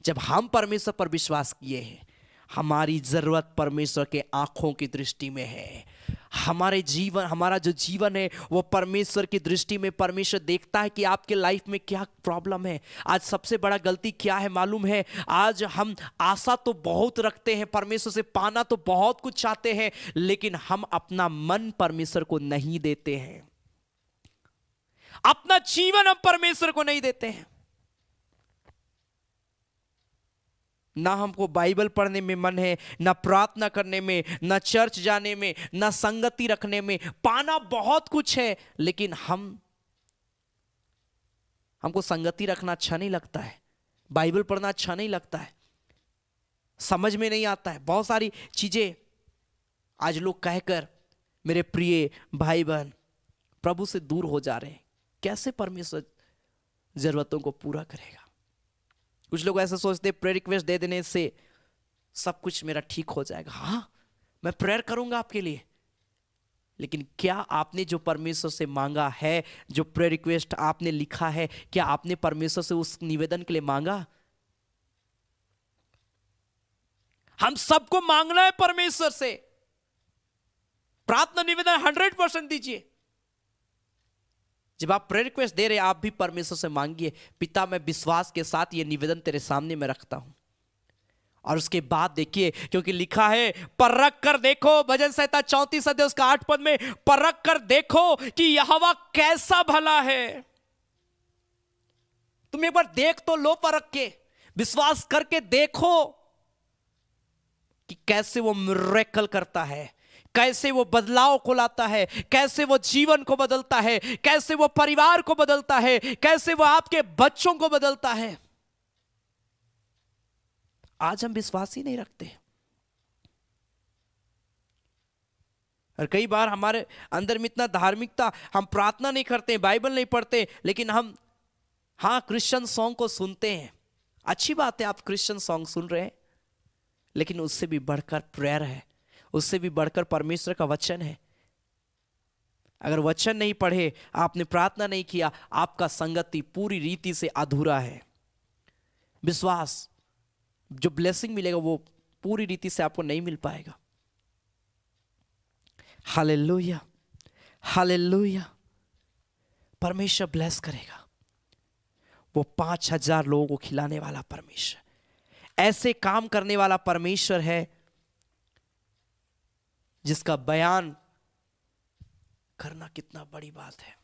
जब हम परमेश्वर पर विश्वास किए हैं, हमारी जरूरत परमेश्वर के आंखों की दृष्टि में है। हमारा जो जीवन है वो परमेश्वर की दृष्टि में, परमेश्वर देखता है कि आपके लाइफ में क्या प्रॉब्लम है। आज सबसे बड़ा गलती क्या है मालूम है? आज हम आशा तो बहुत रखते हैं, परमेश्वर से पाना तो बहुत कुछ चाहते हैं, लेकिन हम अपना मन परमेश्वर को नहीं देते हैं, अपना जीवन हम परमेश्वर को नहीं देते हैं। ना हमको बाइबल पढ़ने में मन है, ना प्रार्थना करने में, ना चर्च जाने में, ना संगति रखने में। पाना बहुत कुछ है, लेकिन हमको संगति रखना अच्छा नहीं लगता है, बाइबल पढ़ना अच्छा नहीं लगता है, समझ में नहीं आता है। बहुत सारी चीजें आज लोग कहकर मेरे प्रिय भाई बहन प्रभु से दूर हो जा रहे हैं। कैसे परमेश्वर जरूरतों को पूरा करेगा? कुछ लोग ऐसे सोचते प्रेयर रिक्वेस्ट दे देने से सब कुछ मेरा ठीक हो जाएगा। हाँ, मैं प्रेयर करूंगा आपके लिए, लेकिन क्या आपने जो परमेश्वर से मांगा है, जो प्रेयर रिक्वेस्ट आपने लिखा है, क्या आपने परमेश्वर से उस निवेदन के लिए मांगा? हम सबको मांगना है परमेश्वर से। प्रार्थना निवेदन 100% दीजिए। जब आप प्रेयर रिक्वेस्ट दे रहे हैं, आप भी परमेश्वर से मांगिए, पिता मैं विश्वास के साथ ये निवेदन तेरे सामने में रखता हूं। और उसके बाद देखिए, क्योंकि लिखा है परख कर देखो, भजन संहिता 34 अध्याय उसका 8 पद में, परख कर देखो कि यहोवा कैसा भला है। तुम एक बार देख तो लो, परख के, विश्वास करके देखो कि कैसे वो मिरेकल करता है, कैसे वो बदलाव को लाता है, कैसे वो जीवन को बदलता है, कैसे वो परिवार को बदलता है, कैसे वो आपके बच्चों को बदलता है। आज हम विश्वास ही नहीं रखते। और कई बार हमारे अंदर में इतना धार्मिकता, हम प्रार्थना नहीं करते, बाइबल नहीं पढ़ते, लेकिन हम क्रिश्चियन सॉन्ग को सुनते हैं। अच्छी बात है, आप क्रिश्चियन सॉन्ग सुन रहे हैं, लेकिन उससे भी बढ़कर प्रेयर है, उससे भी बढ़कर परमेश्वर का वचन है। अगर वचन नहीं पढ़े, आपने प्रार्थना नहीं किया, आपका संगति पूरी रीति से अधूरा है। विश्वास, जो ब्लेसिंग मिलेगा वो पूरी रीति से आपको नहीं मिल पाएगा। Hallelujah, hallelujah. परमेश्वर ब्लेस करेगा। वो 5000 लोगों को खिलाने वाला परमेश्वर, ऐसे काम करने वाला परमेश्वर है जिसका बयान करना कितना बड़ी बात है।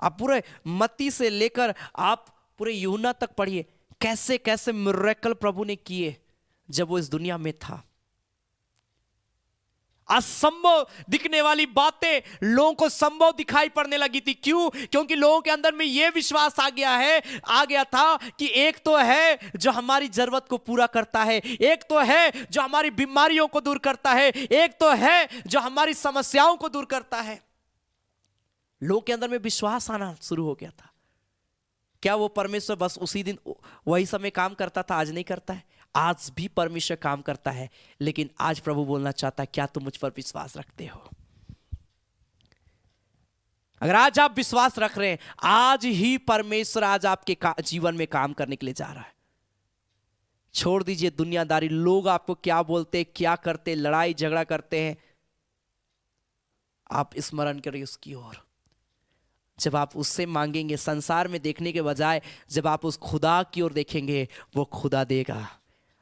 आप पूरे मत्ती से लेकर आप पूरे यूहन्ना तक पढ़िए, कैसे कैसे मिरेकल प्रभु ने किए जब वो इस दुनिया में था। असंभव दिखने वाली बातें लोगों को संभव दिखाई पड़ने लगी थी। क्यों? क्योंकि लोगों के अंदर में यह विश्वास आ गया था कि एक तो है जो हमारी जरूरत को पूरा करता है, एक तो है जो हमारी बीमारियों को दूर करता है, एक तो है जो हमारी समस्याओं को दूर करता है। लोगों के अंदर में विश्वास आना शुरू हो गया था। क्या वो परमेश्वर बस उसी दिन वही समय काम करता था, आज नहीं करता है? आज भी परमेश्वर काम करता है, लेकिन आज प्रभु बोलना चाहता है, क्या तुम मुझ पर विश्वास रखते हो? अगर आज आप विश्वास रख रहे हैं, आज ही परमेश्वर आज आपके जीवन में काम करने के लिए जा रहा है। छोड़ दीजिए दुनियादारी, लोग आपको क्या बोलते, क्या करते, लड़ाई झगड़ा करते हैं। आप स्मरण करिए उसकी ओर। जब आप उससे मांगेंगे, संसार में देखने के बजाय जब आप उस खुदा की ओर देखेंगे, वो खुदा देगा।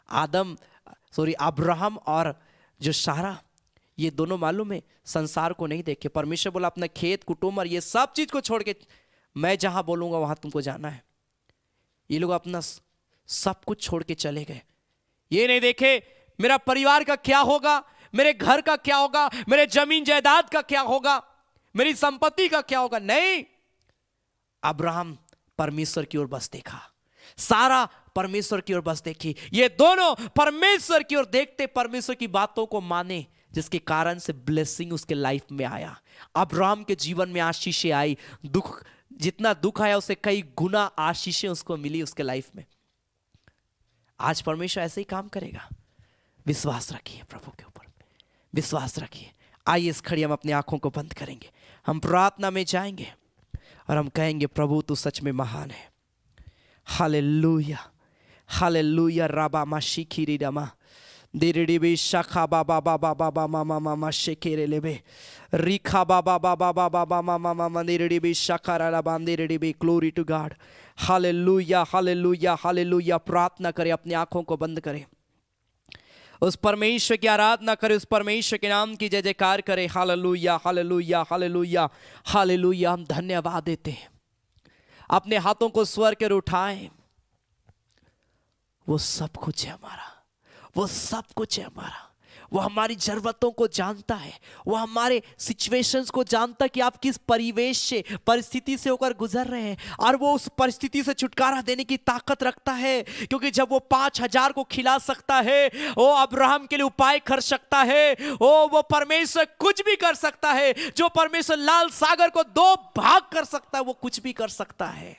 अब्राहम और जो सारा, ये दोनों मालूम है संसार को नहीं देखे। परमेश्वर बोला अपना खेत कुटुंब और ये सब चीज को छोड़ के मैं जहां बोलूंगा वहां तुमको जाना है। ये लोग अपना सब कुछ छोड़ के चले गए। ये नहीं देखे मेरा परिवार का क्या होगा, मेरे घर का क्या होगा, मेरे जमीन जायदाद का क्या होगा, मेरी संपत्ति का क्या होगा। नहीं, अब्राहम परमेश्वर की ओर बस देखा, सारा परमेश्वर की ओर बस देखी। ये दोनों परमेश्वर की ओर देखते, परमेश्वर की बातों को माने, जिसके कारण से ब्लेसिंग उसके लाइफ में आया। अब्राहम के जीवन में आशीषें आई। दुख, जितना दुख आया उससे कई गुना आशीषें उसको मिली उसके लाइफ में। आज परमेश्वर ऐसे ही काम करेगा। विश्वास रखिए प्रभु के ऊपर, विश्वास रखिए। आइए इस घड़ी हम अपनी आंखों को बंद करेंगे, हम प्रार्थना में जाएंगे और हम कहेंगे प्रभु तू सच में महान है। Hallelujah hallelujah. राबा मा शिखिरी रमा दिरिडिबी शाखा बाबा बाबा बाबा मामा मामा शेकेरे लेबे रिखा बाबा बाबा बाबा मामा मामा दिरिडिबी शाखा रा बांदिरिडिबी। Glory to God. Hallelujah hallelujah hallelujah. प्रार्थना करें, अपनी आंखों को बंद करें, उस परमेश्वर की आराधना करें, उस परमेश्वर के नाम की जय जयकार करें। Hallelujah hallelujah hallelujah hallelujah. हम धन्यवाद देते हैं। अपने हाथों को स्वर कर उठाएं। वो सब कुछ है हमारा, वो सब कुछ है हमारा। वो हमारी जरूरतों को जानता है, वो हमारे सिचुएशंस को जानता है कि आप किस परिवेश से, परिस्थिति से होकर गुजर रहे हैं, और वो उस परिस्थिति से छुटकारा देने की ताकत रखता है। क्योंकि जब वो 5000 को खिला सकता है, वो अब्राहम के लिए उपाय कर सकता है, वो परमेश्वर कुछ भी कर सकता है। जो परमेश्वर लाल सागर को 2 भाग कर सकता है, वो कुछ भी कर सकता है।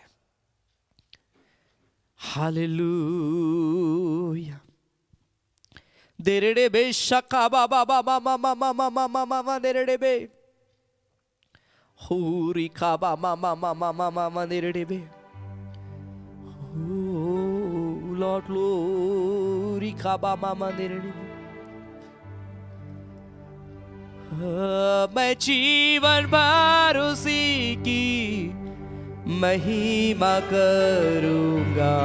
हालेलुया। देरेडे बे शका बाबा बाबा मामा मामा मामा मामा देरेडे बे हुरी खा बाबा मामा मामा मामा देरेडे बे लॉर्ड लोरी खा बाबा मामा देरेडे बे। मैं जीवन भर उसी की महिमा करूंगा,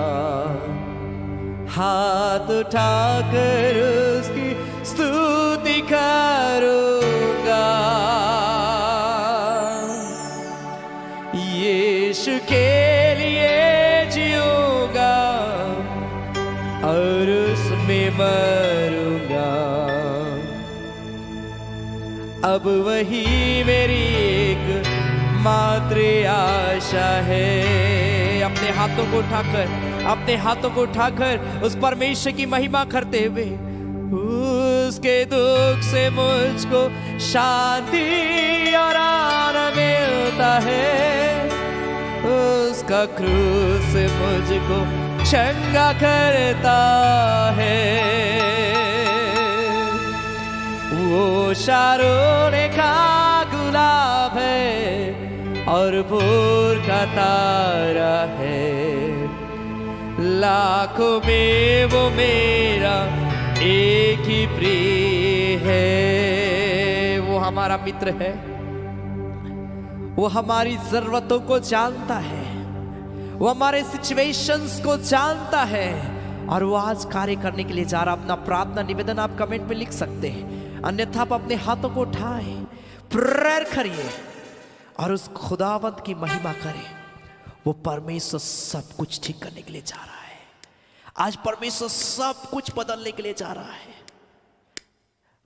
हाथ उठाकर उसकी स्तुति करूंगा। यीशु के लिए जीऊंगा और उसमें मरूंगा। अब वही मेरी एक मात्र आशा है। अपने हाथों को उठाकर, अपने हाथों को उठाकर उस परमेश्वर की महिमा करते हुए, उसके दुख से मुझको शांति और आनंद मिलता है, उसका क्रूस मुझको चंगा करता है। वो शारोन का गुलाब है और भोर का तारा है, लाखों में वो मेरा एक ही प्रिय है। वो हमारा मित्र है, वो हमारी जरूरतों को जानता है, वो हमारे सिचुएशंस को जानता है, और वो आज कार्य करने के लिए जा रहा। अपना प्रार्थना निवेदन आप कमेंट में लिख सकते हैं, अन्यथा आप अपने हाथों को उठाएं, प्रेयर करिए और उस खुदावंत की महिमा करें। वो परमेश्वर सब कुछ ठीक करने के लिए जा रहा है। आज परमेश्वर सब कुछ बदलने के लिए जा रहा है।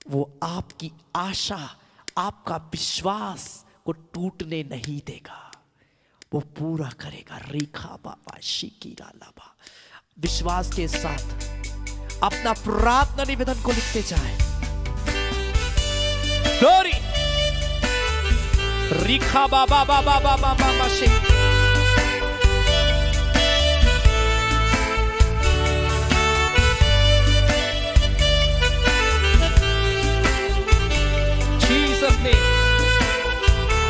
वो आपकी आशा, आपका विश्वास को टूटने नहीं देगा, वो पूरा करेगा। रेखा बाबा शिकीरा लाबा। विश्वास के साथ अपना प्रार्थना निवेदन को लिखते जाएं। ग्लोरी रिखा बाबा बाबा बाबा बाबा शिक। जीसस ने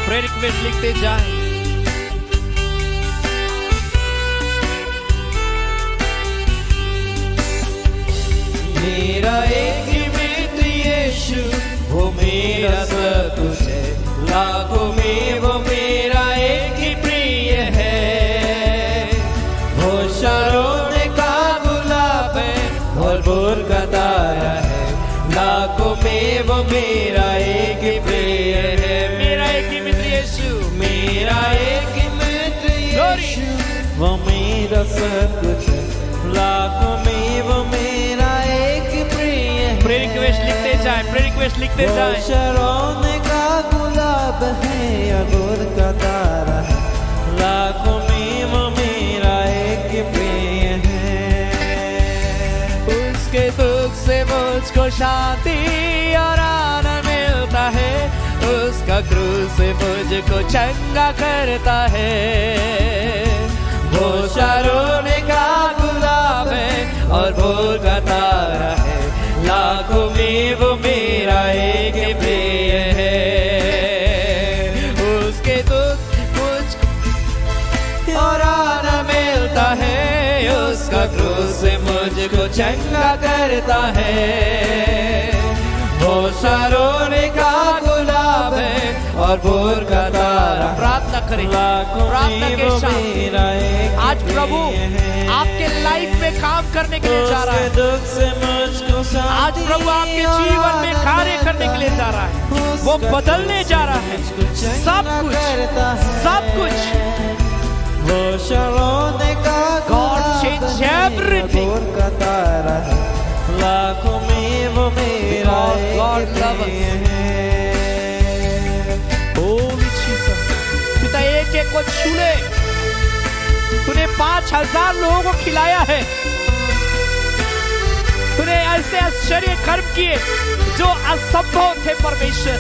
प्रेयर रिक्वेस्ट लिखते जाएं। मेरा एक ही मित्र यीशु, वो मेरा सब कुछ है। लाखों में वो मेरा एक ही प्रिय है। वो शारोन का गुलाब है और भोर का तारा है। लाखों में वो मेरा एक ही प्रिय है। मेरा एक ही मित्र यीशु, मेरा एक ही मित्र यीशु, वो मेरा सब कुछ है। लाखों में वो मेरा प्रेयर रिक्वेस्ट लिखते जाएं, प्रेयर रिक्वेस्ट लिखते जाएं। शारोन का गुलाब है या भोर का तारा है। लाखों में वो मेरा एक प्रिय है। उसके दुख से मुझको शांति और आनंद मिलता है, उसका क्रूस मुझको चंगा करता है। वो शारोन का गुलाब है और भोर का तारा है। लाखों मुझको चंगा करता है। वो सरोने का गुलाब है और भोर का तारा। प्रार्थना करें, प्रार्थना के साथ आज प्रभु आपके लाइफ में काम करने के लिए जा रहा है। दुख से मुझको आज प्रभु आपके जीवन में कार्य करने के लिए जा रहा है, वो बदलने जा रहा है सब कुछ। वो शरोने का God change everything. का तारा है, लाखों में वो मेरा God love us. Holy Jesus. पिता एक एक को छू ले। तूने 5000 लोगों को खिलाया है। तूने ऐसे आश्चर्य कर्म किए जो असंभव थे परमेश्वर।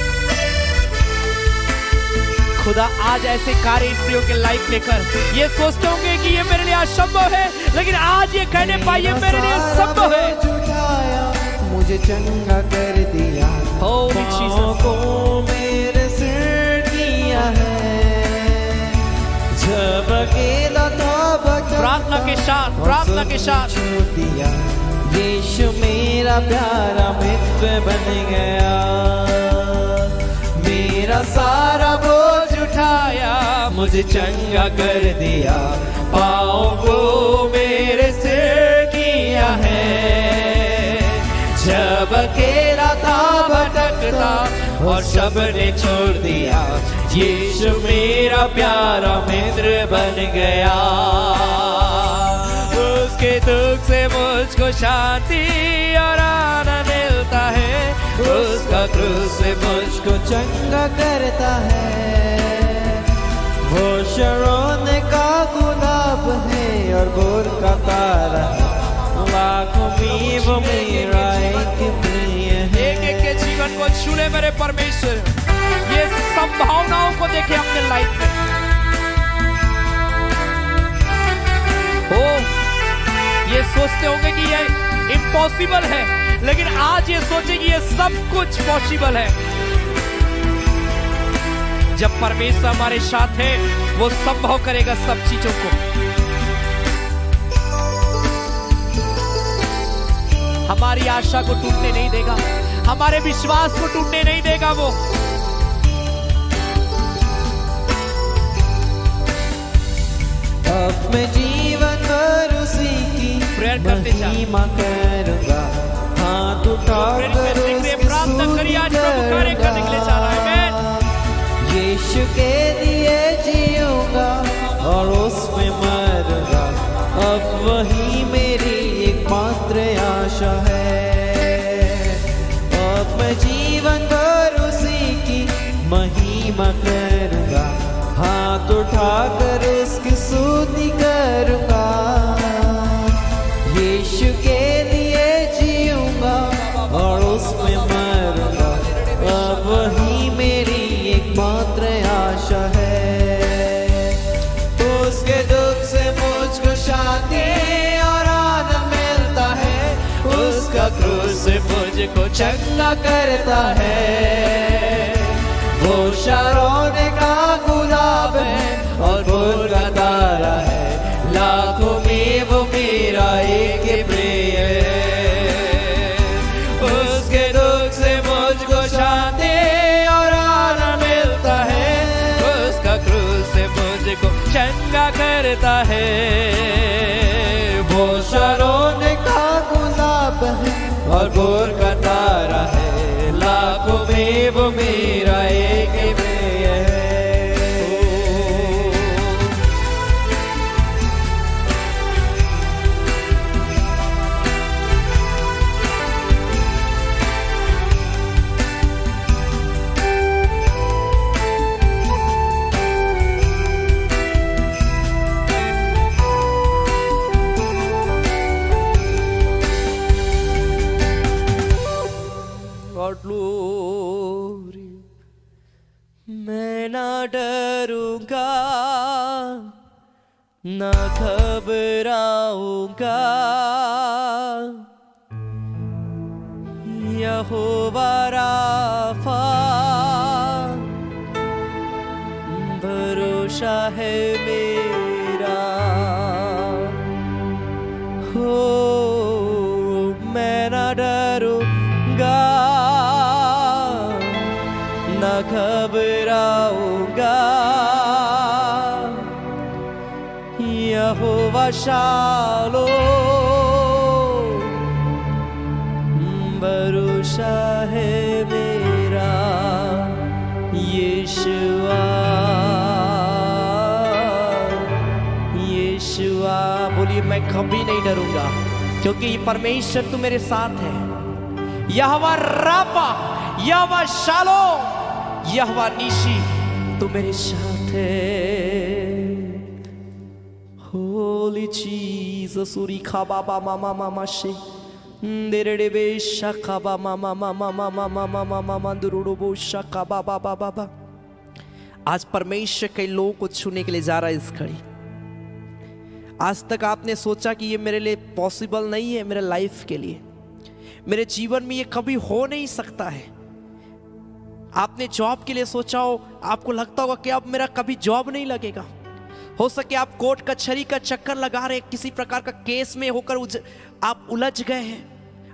खुदा आज ऐसे कार्य स्त्रियों के लाइफ लेकर ये सोचते होंगे कि ये मेरे लिए असंभव है, लेकिन आज ये कहने पाइए मेरे लिए संभव है। मुझे चंगा कर दिया, Holy Jesus. को मेरे सिर किया है। जब अकेला था प्रार्थना के साथ, प्रार्थना के साथ दिया, यीशु मेरा प्यारा मित्र बन गया। मेरा सारा बोझ उठाया, मुझे चंगा कर दिया, पाँव को मेरे सिर किया है। जब अकेला था भटकता और सब ने छोड़ दिया, यीशु मेरा प्यारा मित्र बन गया। उसके दुख से मुझको शांति और आनंद मिलता है, उसका क्रूस से मुझको चंगा करता है। वो शरोन का गुलाब है और भोर का तारा, लाखों में वो मेरा एक प्रिय है। एक एक के जीवन को छू ले मेरे परमेश्वर। ये संभावनाओं को देखे अपने लाइफ में। ओ, ये सोचते होंगे कि ये इम्पॉसिबल है, लेकिन आज ये सोचे कि ये सब कुछ पॉसिबल है। जब परमेश्वर हमारे साथ है, वो संभव करेगा सब चीजों को। हमारी आशा को टूटने नहीं देगा, हमारे विश्वास को टूटने नहीं देगा वो। अब मैं जीवन भर उसी की महिमा करूंगा, हाथ उठाकर प्रार्थना करिए, आज प्रभु कार्य करने के लिए जा रहा है। यीशु के लिए जीऊंगा और उसमें मरूंगा, अब वही मेरी एकमात्र आशा है। अब मैं जीवन भर उसी की महिमा करूंगा, हाथ उठाकर उसकी स्तुति करूंगा। यीशु के लिए जीऊंगा और उसमें मरूंगा, अब वही मेरी एकमात्र आशा है। उसके दुख से मुझको शांति और आनंद मिलता है, उसका क्रूस मुझको चंगा करता है। वो शारोन का गुलाब है और भोर का तारा है, लाखों में वो मेरा एक प्रिय है। उसके दुख से मुझको शांति और आनंद मिलता है, उसका क्रूस से मुझको चंगा करता है। वो शारोन का गुलाब है और भोर का तारा है, लाखों में वो मेरा एक प्रिय है। ग्लोरी, मैं ना डरूंगा ना घबराऊंगा, यहोवा राफा भरोसा है मेरा। हो न घबराऊंगा, यहोवा शालो भरोसा है मेरा, यीशुआ यीशुआ। बोलिए मैं कभी नहीं डरूंगा, क्योंकि ये परमेश्वर तू मेरे साथ है। यहोवा राफा, यहोवा शालो, यहोवा निशी, तू मेरे साथ है। होली जीसस उरी खाबा मामा मामा शे देरे बे शखाबा मामा मामा मामा मामा मामा मंदुरुडो बो शखाबा बाबा बाबा। आज परमेश्वर कई लोगों को छूने के लिए जा रहा है इस घड़ी। आज तक आपने सोचा कि ये मेरे लिए पॉसिबल नहीं है, मेरे लाइफ के लिए, मेरे जीवन में ये कभी हो नहीं सकता है। आपने जॉब के लिए सोचा हो, आपको लगता होगा कि अब मेरा कभी जॉब नहीं लगेगा। हो सके आप कोर्ट कचहरी का चक्कर लगा रहे, किसी प्रकार का केस में होकर आप उलझ गए हैं।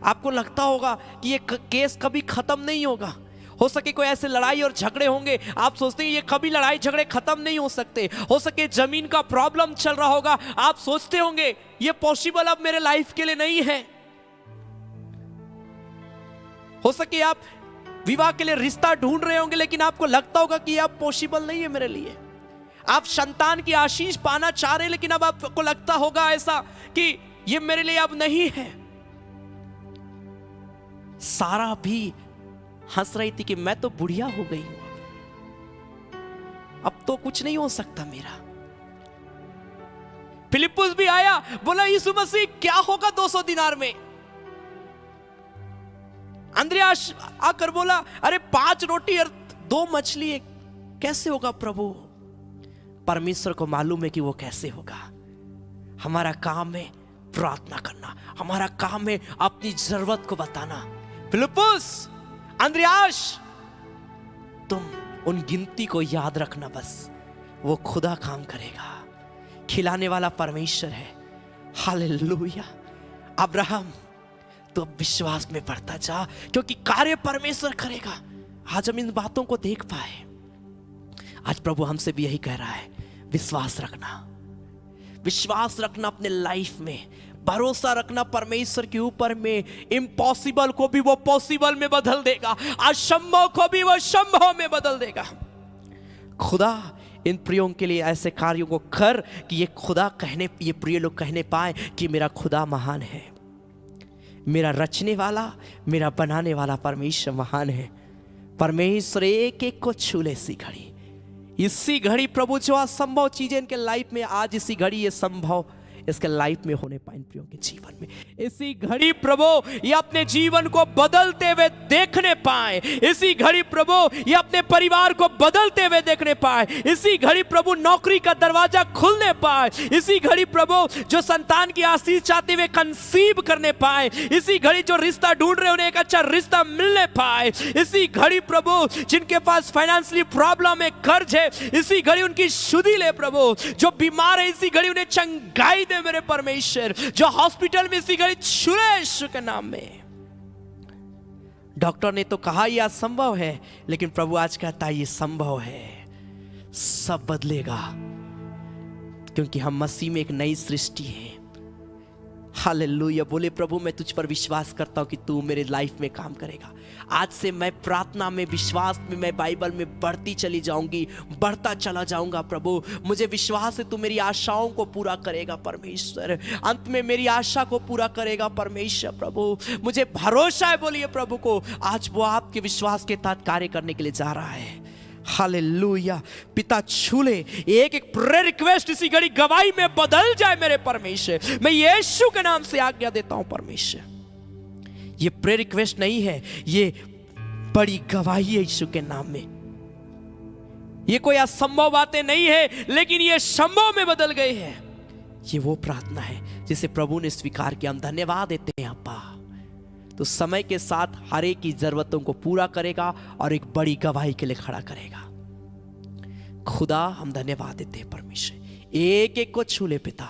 आपको लगता होगा कि ये केस कभी खत्म नहीं होगा। हो सके कोई ऐसे लड़ाई और झगड़े होंगे, आप सोचते हैं ये कभी लड़ाई झगड़े खत्म नहीं हो सकते। हो सके जमीन का प्रॉब्लम चल रहा होगा, आप सोचते होंगे ये पॉसिबल अब मेरे लाइफ के लिए नहीं है। हो सके आप विवाह के लिए रिश्ता ढूंढ रहे होंगे, लेकिन आपको लगता होगा कि अब पॉसिबल नहीं है मेरे लिए। आप संतान की आशीष पाना चाह रहे हैं, लेकिन अब आपको लगता होगा ऐसा कि ये मेरे लिए अब नहीं है। सारा भी हंस रही थी कि मैं तो बुढ़िया हो गई हूं, अब तो कुछ नहीं हो सकता मेरा। फिलिप्पुस भी आया, बोला यीशु मसीह क्या होगा 200 दिनार में। अंद्रयास आकर बोला अरे 5 रोटी और 2 मछली कैसे होगा प्रभु। परमेश्वर को मालूम है कि वो कैसे होगा। हमारा काम है प्रार्थना करना, हमारा काम है अपनी जरूरत को बताना। फिलिप्पुस, अंद्रयास, तुम उन गिनती को याद रखना, बस वो खुदा काम करेगा। खिलाने वाला परमेश्वर है। हालेलुया। अब्राहम, तो अब विश्वास में बढ़ता जा, क्योंकि कार्य परमेश्वर करेगा। आज हम इन बातों को देख पाए। आज प्रभु हमसे भी यही कह रहा है, विश्वास रखना, विश्वास रखना अपने लाइफ में, भरोसा रखना परमेश्वर के ऊपर में। इम्पॉसिबल को भी वो पॉसिबल में बदल देगा, असंभव को भी वो संभव में बदल देगा। खुदा इन प्रियों के लिए ऐसे कार्यों को कर कि ये प्रिय लोग कहने पाए कि मेरा खुदा महान है, मेरा रचने वाला, मेरा बनाने वाला परमेश्वर महान है। परमेश्वर एक एक को छू ले इसी घड़ी प्रभु जो असंभव चीजें इनके लाइफ में आज इसी घड़ी ये संभव इसके लाइफ में होने पाए, इन प्रियों के जीवन में इसी घड़ी प्रभु ये अपने जीवन को बदलते हुए देखने पाए। इसी घड़ी प्रभु ये अपने परिवार को बदलते हुए देखने पाए। इसी घड़ी प्रभु नौकरी का दरवाजा खुलने पाए। इसी घड़ी प्रभु जो संतान की आशीष चाहते हुए कंसीव करने पाए। इसी घड़ी जो रिश्ता ढूंढ रहे उन्हें एक अच्छा रिश्ता मिलने पाए। इसी घड़ी प्रभु जिनके पास फाइनेंशियली प्रॉब्लम है, कर्ज है, इसी घड़ी उनकी शुद्धि ले प्रभु। जो बीमार है इसी घड़ी उन्हें चंगाई दे मेरे परमेश्वर। जो हॉस्पिटल में इसी घड़ी छुए यीशु के नाम में। डॉक्टर ने तो कहा यह असंभव है, लेकिन प्रभु आज कहता है ये संभव है। सब बदलेगा क्योंकि हम मसीह में एक नई सृष्टि है। हालेलुया। बोले प्रभु मैं तुझ पर विश्वास करता हूं कि तू मेरे लाइफ में काम करेगा। आज से मैं प्रार्थना में, विश्वास में, मैं बाइबल में बढ़ती चली जाऊंगी, बढ़ता चला जाऊंगा। प्रभु मुझे विश्वास है तू मेरी आशाओं को पूरा करेगा परमेश्वर। अंत में मेरी आशा को पूरा करेगा परमेश्वर। प्रभु मुझे भरोसा है, बोलिए प्रभु को। आज वो आपके विश्वास के तहत कार्य करने के लिए जा रहा है। हालेलुया। पिता छू ले। एक एक प्रेयर रिक्वेस्ट इसी घड़ी गवाही में बदल जाए मेरे परमेश्वर। मैं यीशु के नाम से आज्ञा देता हूं परमेश्वर। ये प्रेयर रिक्वेस्ट नहीं है, ये बड़ी गवाही है यीशु के नाम में। ये कोई असंभव बातें नहीं है, लेकिन ये संभव में बदल गए हैं। ये वो प्रार्थना है जिसे प्रभु ने स्वीकार किया। हम धन्यवाद देते हैं अप्पा। तो समय के साथ हर एक की जरूरतों को पूरा करेगा और एक बड़ी गवाही के लिए खड़ा करेगा। खुदा हम धन्यवाद देते हैं परमेश्वर। एक एक को छू ले पिता।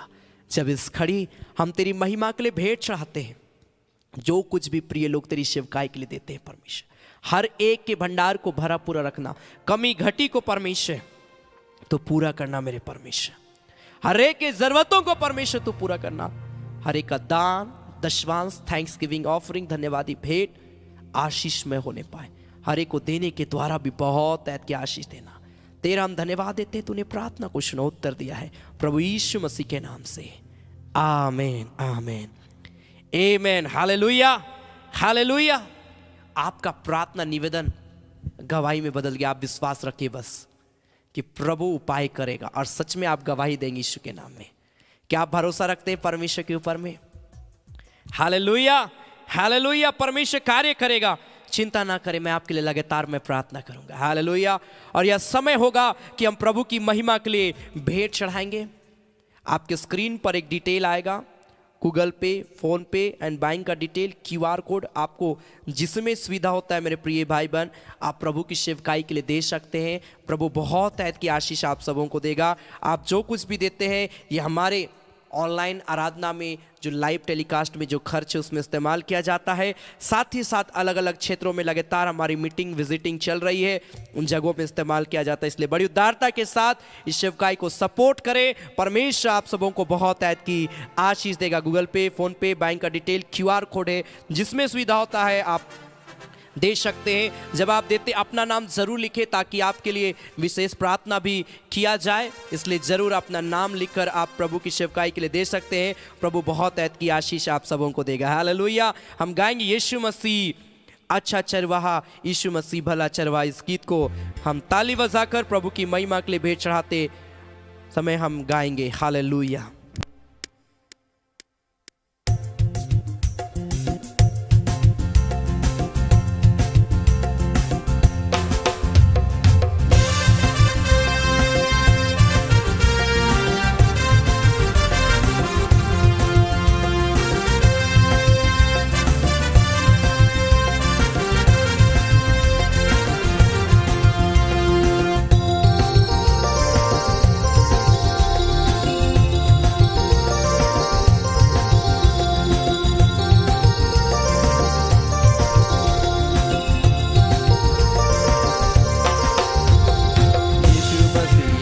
जब इस खड़ी हम तेरी महिमा के लिए भेंट चढ़ाते हैं, जो कुछ भी प्रिय लोग तेरी सेवकाई के लिए देते हैं परमेश्वर, हर एक के भंडार को भरा पूरा रखना, कमी घटी को परमेश्वर तो पूरा करना मेरे परमेश्वर, हर एक की जरूरतों को परमेश्वर तो पूरा करना, हर एक का दान दशवांश थैंक्स गिविंग ऑफरिंग धन्यवादी भेंट आशीषमय होने पाए, हर एक को देने के द्वारा भी बहुत ऐत की आशीष देना। तेरा हम धन्यवाद देते, तूने प्रार्थना को सुनो उत्तर दिया है प्रभु यीशु मसीह के नाम से, आमेन आमेन आमेन। Hallelujah hallelujah. आपका प्रार्थना निवेदन गवाही में बदल गया। आप विश्वास रखिए बस कि प्रभु उपाय करेगा और सच में आप गवाही देंगे यीशु के नाम में। क्या आप भरोसा रखते हैं परमेश्वर के ऊपर में? Hallelujah hallelujah. परमेश्वर कार्य करेगा, चिंता ना करें, मैं आपके लिए लगातार मैं प्रार्थना करूंगा। हालेलुया। और यह समय होगा कि हम प्रभु की महिमा के लिए भेंट चढ़ाएंगे। आपके स्क्रीन पर एक डिटेल आएगा, गूगल पे, फोन पे एंड बैंक का डिटेल, QR कोड, आपको जिसमें सुविधा होता है मेरे प्रिय भाई बहन आप प्रभु की सेवकाई के लिए दे सकते हैं। प्रभु बहुत ऐत की आशीष आप सबों को देगा। आप जो कुछ भी देते हैं ये हमारे ऑनलाइन आराधना में जो लाइव टेलीकास्ट में जो खर्च है उसमें इस्तेमाल किया जाता है। साथ ही साथ अलग अलग क्षेत्रों में लगातार हमारी मीटिंग विजिटिंग चल रही है, उन जगहों में इस्तेमाल किया जाता है। इसलिए बड़ी उदारता के साथ इस सेवकाई को सपोर्ट करें। परमेश्वर आप सबों को बहुत ऐत की आशीष देगा। गूगल पे, फोन पे, बैंक का डिटेल, QR कोड है, जिसमें सुविधा होता है आप दे सकते हैं। जब आप देते अपना नाम जरूर लिखें ताकि आपके लिए विशेष प्रार्थना भी किया जाए, इसलिए जरूर अपना नाम लिखकर आप प्रभु की सेवकाई के लिए दे सकते हैं। प्रभु बहुत ऐत की आशीष आप सबों को देगा। हालेलुया। हम गाएंगे यीशु मसीह अच्छा चरवाहा, यीशु मसीह भला चरवाहा। इस गीत को हम ताली बजाकर प्रभु की महिमा के लिए भेंट चढ़ाते समय हम गाएंगे। हालेलुया।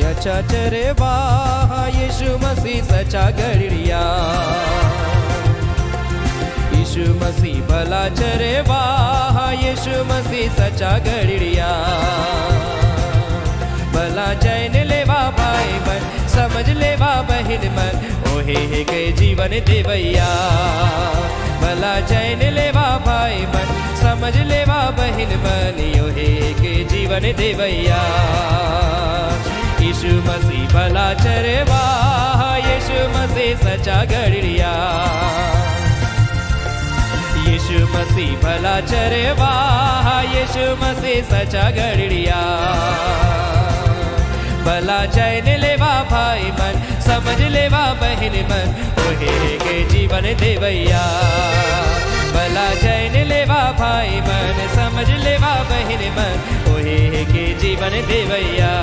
अच्छा चरवाहा, यीशु मसीह सच्चा गड़िया, यीशु मसीह भला चरवाहा, यीशु मसीह सच्चा गड़िया। भला चैन लेवा भाई मन, समझ लेवा बहिन मन, ओहे हे के जीवन देवैया। भला चैन लेवा भाई मन, समझ लेवा बहिन मन, ओहे के जीवन देवैया। यीशु मसीह भला चरवाहा, यीशु मसीह सच्चा गड़िया, यीशु मसीह भला चरवाहा, यीशु मसीह सच्चा गड़िया। भला चैन लेवा भाई मन, समझ लेवा बहिन मन, ओहे के जीवन देवैया। भला चैन लेवा भाई मन, समझ लेवा बहिन मन, ओहे के जीवन देवैया।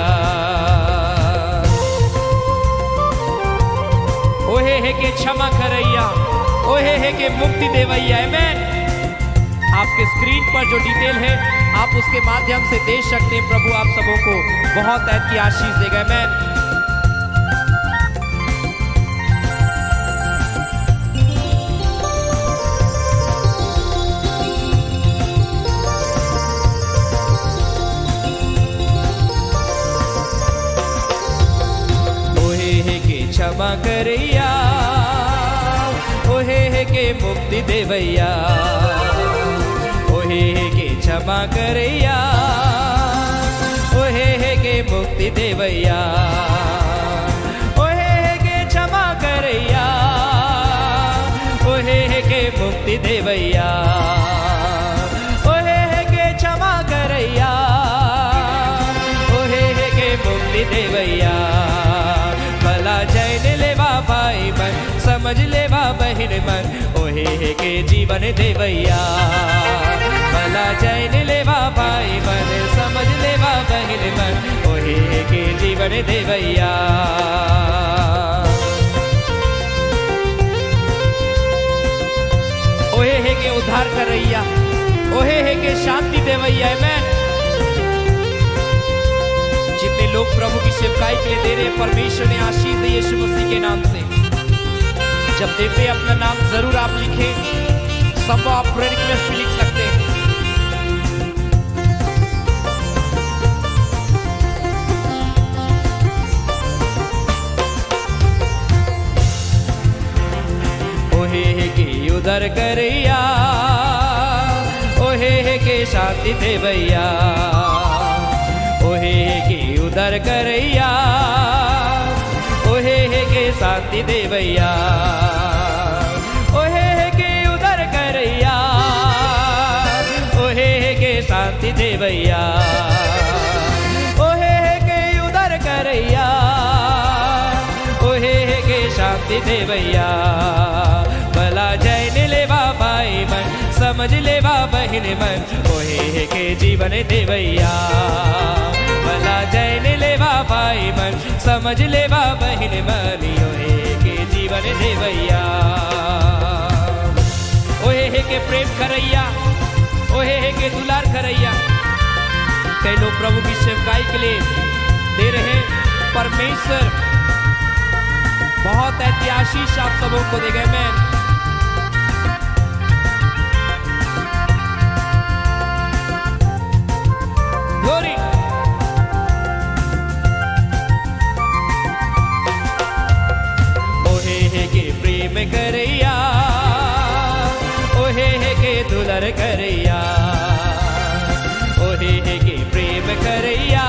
ओहे हे के क्षमा करैया, ओहे हे के मुक्ति देवैया। आमेन। आपके स्क्रीन पर जो डिटेल है आप उसके माध्यम से दे सकते हैं। प्रभु आप सबों को बहुत ऐत की आशीष देगा। आमेन। क्षमा करैया, ओहे हे के मुक्ति देवैया, ओहे हे के क्षमा करैया, ओहे हे के मुक्ति देवैया, ओहे हे के क्षमा करैया, ओहे हे के मुक्ति देवैया, ओहे हे के क्षमा करैया, ओहे हे के मुक्ति देवैया। भला चैन लेवा भाई मन, समझ लेवा बहिन मन, ओहे हे के जीवन देवैया। भला चैन लेवा भाई मन, समझ लेवा बहिन मन, ओहे हे के जीवन देवैया। ओहे हे के उद्धार करैया, ओहे हे के शांति देवैया। लोग प्रभु की सेवकाई के लिए दे रहे हैं, परमेश्वर ने आशीष दे यीशु मसीह के नाम से। जब देते हैं अपना नाम जरूर आप लिखें, संभव आप प्रेयर रिक्वेस्ट भी लिख सकते हैं। ओहे के उधर करैया, ओहे के शांति दे भैया, ओहे के उधर करैया, ओहे के शांति दे भैया, ओहे के उधर करैया, ओहे के शांति दे भैया, ओहे के उधर करैया, ओहे के शांति दे भैया। भला जैन लेवा भाई मन, समझ लेवा बहन मन, ओहे के जीवन दे भैया। भला जैन लेवा भाई मन, समझ लेवा बहन मन, ओहे के जीवन दे भैया। ओहे के प्रेम करैया, ओहे के दुलार करैया। कई लोग प्रभु की सेवकाई के लिए दे रहे, परमेश्वर बहुत ऐतिहासिक आप सबों को देगा। मैं ग्लोरी। ओहे के प्रेम करैया, ओहे के दुलर करैया, ओहे के प्रेम करैया,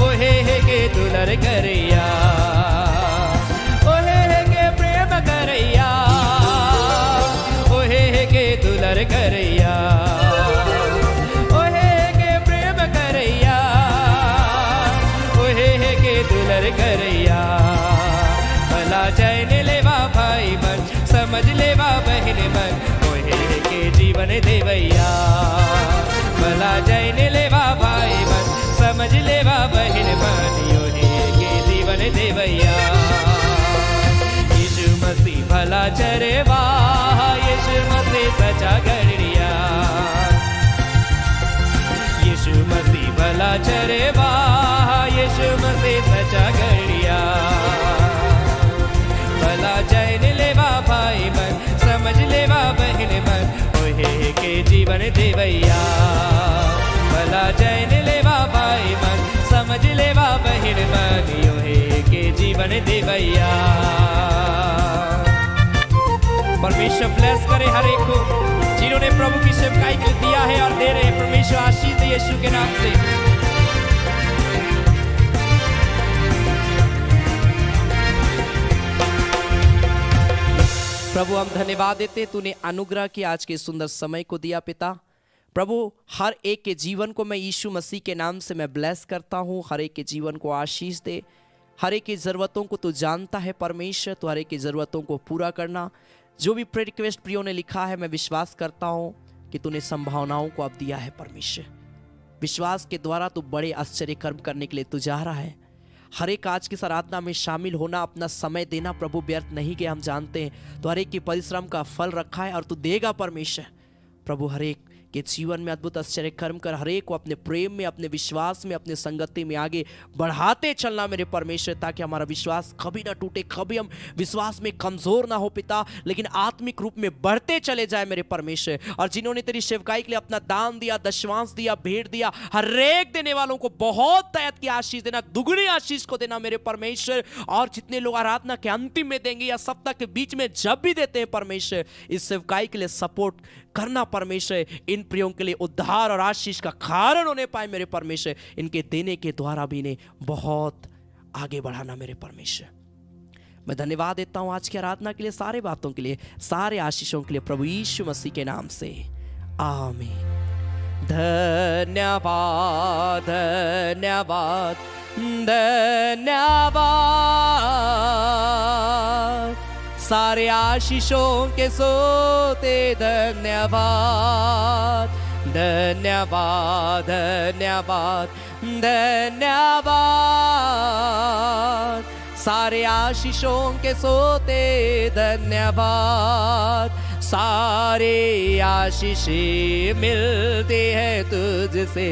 ओहे के दुलर करैया, ओहे के प्रेम करैया, ओहे के दुलर करैया, ओहे के प्रेम करैया, ओहे के दुलर करैया। भला जैन लेवा भाई मन, समझ लेवा बहन मन, ओहे के जीवन दे भैया। भला जैन लेवा भाई मन, समझ लेवा बहन मन, ओहे के जीवन दे भैया। यीशु मसीह भला चरेवा, यीशु मसीह सचा गड़िया, यीशु मसीह भला चरेवा, यीशु मसीह सचा गड़िया। भला जैन लेवा भाई मन, समझ लेवा बहन मन, ओहे के जीवन दे भैया। भला जैन लेवा भाई मन, समझ लेवा बहन मन, ओहे के जीवन दे भैया। परमेश्वर ब्लेस करे हर एक को जिन्होंने प्रभु की सेवकाई को दिया है और दे रहे हैं। परमेश्वर आशीष दे यीशु के नाम से। प्रभु हम धन्यवाद देते, तूने अनुग्रह की आज के सुंदर समय को दिया पिता। प्रभु हर एक के जीवन को मैं यीशु मसीह के नाम से मैं ब्लेस करता हूँ। हर एक के जीवन को आशीष दे, हर एक की ज़रूरतों को तू जानता है परमेश्वर, तो हर एक की ज़रूरतों को पूरा करना। जो भी प्रेयर रिक्वेस्ट प्रियो ने लिखा है, मैं विश्वास करता हूँ कि तूने संभावनाओं को अब दिया है परमेश्वर। विश्वास के द्वारा तू बड़े आश्चर्य कर्म करने के लिए तू जा रहा है। हर एक आज की इस आराधना में शामिल होना, अपना समय देना प्रभु व्यर्थ नहीं गया, हम जानते हैं। तो हर एक की परिश्रम का फल रखा है और तू देगा परमेश्वर। प्रभु हर एक के जीवन में अद्भुत आश्चर्य कर्म कर, हर एक को अपने प्रेम में, अपने विश्वास में, अपने संगति में आगे बढ़ाते चलना मेरे परमेश्वर, ताकि हमारा विश्वास कभी ना टूटे, कभी हम विश्वास में कमजोर ना हो पिता, लेकिन आत्मिक रूप में बढ़ते चले जाए मेरे परमेश्वर। और जिन्होंने तेरी सेवकाई के लिए अपना दान दिया, दशवांश दिया, भेंट दिया, हर एक देने वालों को बहुत तैयार की आशीष देना, दुगनी आशीष को देना मेरे परमेश्वर। और जितने लोग आराधना के अंतिम में देंगे या सप्ताह के बीच में जब भी देते हैं परमेश्वर, इस सेवकाई के लिए सपोर्ट करना परमेश्वर, इन प्रियों के लिए उद्धार और आशीष का कारण होने पाए मेरे परमेश्वर। इनके देने के द्वारा भी इन्हें बहुत आगे बढ़ाना मेरे परमेश्वर। मैं धन्यवाद देता हूं आज की आराधना के लिए, सारे बातों के लिए, सारे आशीषों के लिए, प्रभु यीशु मसीह के नाम से आमीन। धन्यवाद धन्यवाद धन्यवाद, सारे आशीषों के सोते धन्यवाद धन्यवाद धन्यवाद धन्यवाद, सारे आशीषों के सोते धन्यवाद। सारे आशीषें मिलते हैं तुझसे।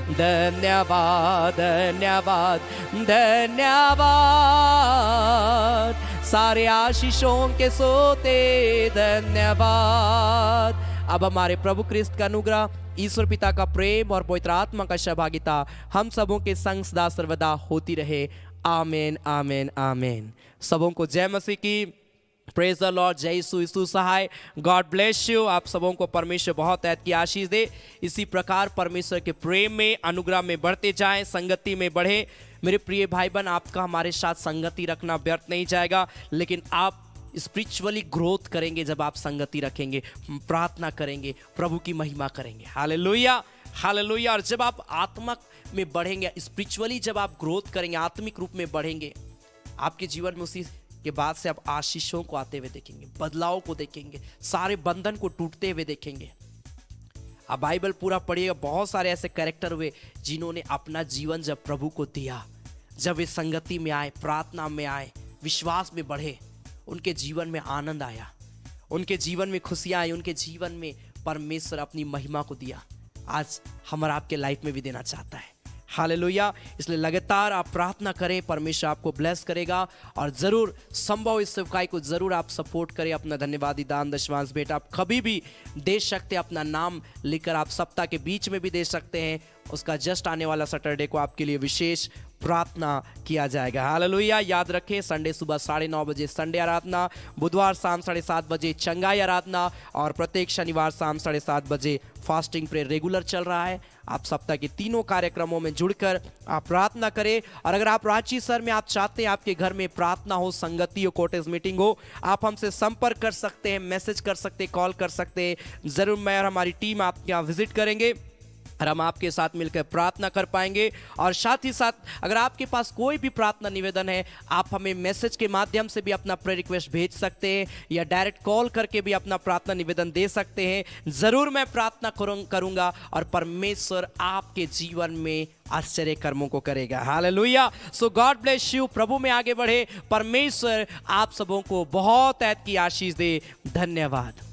धन्यवाद धन्यवाद धन्यवाद, सारे आशीषों के सोते धन्यवाद। अब हमारे प्रभु क्रिस्त का अनुग्रह, ईश्वर पिता का प्रेम और पवित्र आत्मा का सहभागिता हम सबों के संग सदा सर्वदा होती रहे। आमीन आमीन आमीन। सबों को जय मसीह की। Praise the Lord. जय यीशु। यीशु सहाय। God bless you. आप सबों को परमेश्वर बहुत ऐत की आशीष दे। इसी प्रकार परमेश्वर के प्रेम में, अनुग्रह में बढ़ते जाएं, संगति में बढ़े। मेरे प्रिय भाई बहन, आपका हमारे साथ संगति रखना व्यर्थ नहीं जाएगा, लेकिन आप स्पिरिचुअली ग्रोथ करेंगे जब आप संगति रखेंगे, प्रार्थना करेंगे, प्रभु की महिमा करेंगे। Hallelujah hallelujah. और जब आप आत्मा में बढ़ेंगे, स्पिरिचुअली जब आप ग्रोथ करेंगे, आत्मिक रूप में बढ़ेंगे, आपके जीवन में उसी के बाद से आप आशीषों को आते हुए देखेंगे, बदलाव को देखेंगे, सारे बंधन को टूटते हुए देखेंगे। आप बाइबल पूरा पढ़िएगा, बहुत सारे ऐसे कैरेक्टर हुए जिन्होंने अपना जीवन जब प्रभु को दिया, जब वे संगति में आए, प्रार्थना में आए, विश्वास में बढ़े, उनके जीवन में आनंद आया, उनके जीवन में खुशियां आई, उनके जीवन में परमेश्वर अपनी महिमा को दिया। आज हमारा आपके लाइफ में भी देना चाहता है। हालेलुया। इसलिए लगातार आप प्रार्थना करें, परमेश्वर आपको ब्लेस करेगा। और ज़रूर संभव इस सेवकाई को ज़रूर आप सपोर्ट करें। अपना धन्यवादी दान दशमांश भेंट आप कभी भी दे सकते हैं। अपना नाम लिखकर आप सप्ताह के बीच में भी दे सकते हैं। उसका जस्ट आने वाला सैटरडे को आपके लिए विशेष प्रार्थना किया जाएगा। हालेलुया। याद रखें, संडे सुबह 9:30 बजे संडे आराधना, बुधवार शाम 7:30 बजे चंगाई आराधना और प्रत्येक शनिवार शाम 7:30 बजे फास्टिंग प्रेयर रेगुलर चल रहा है। आप सप्ताह के तीनों कार्यक्रमों में जुड़कर आप प्रार्थना करें। और अगर आप रांची शहर में आप चाहते हैं आपके घर में प्रार्थना हो, संगति हो, कॉटेज मीटिंग हो, आप हमसे संपर्क कर सकते हैं, मैसेज कर सकते हैं, कॉल कर सकते हैं। ज़रूर मैं और हमारी टीम आपके यहाँ विजिट करेंगे और हम आपके साथ मिलकर प्रार्थना कर पाएंगे। और साथ ही साथ अगर आपके पास कोई भी प्रार्थना निवेदन है, आप हमें मैसेज के माध्यम से भी अपना प्रेयर रिक्वेस्ट भेज सकते हैं या डायरेक्ट कॉल करके भी अपना प्रार्थना निवेदन दे सकते हैं। ज़रूर मैं प्रार्थना करूंगा और परमेश्वर आपके जीवन में आश्चर्य कर्मों को करेगा। Hallelujah. So God bless you. प्रभु में आगे बढ़े। परमेश्वर आप सबों को बहुत ऐत की आशीष दे। धन्यवाद।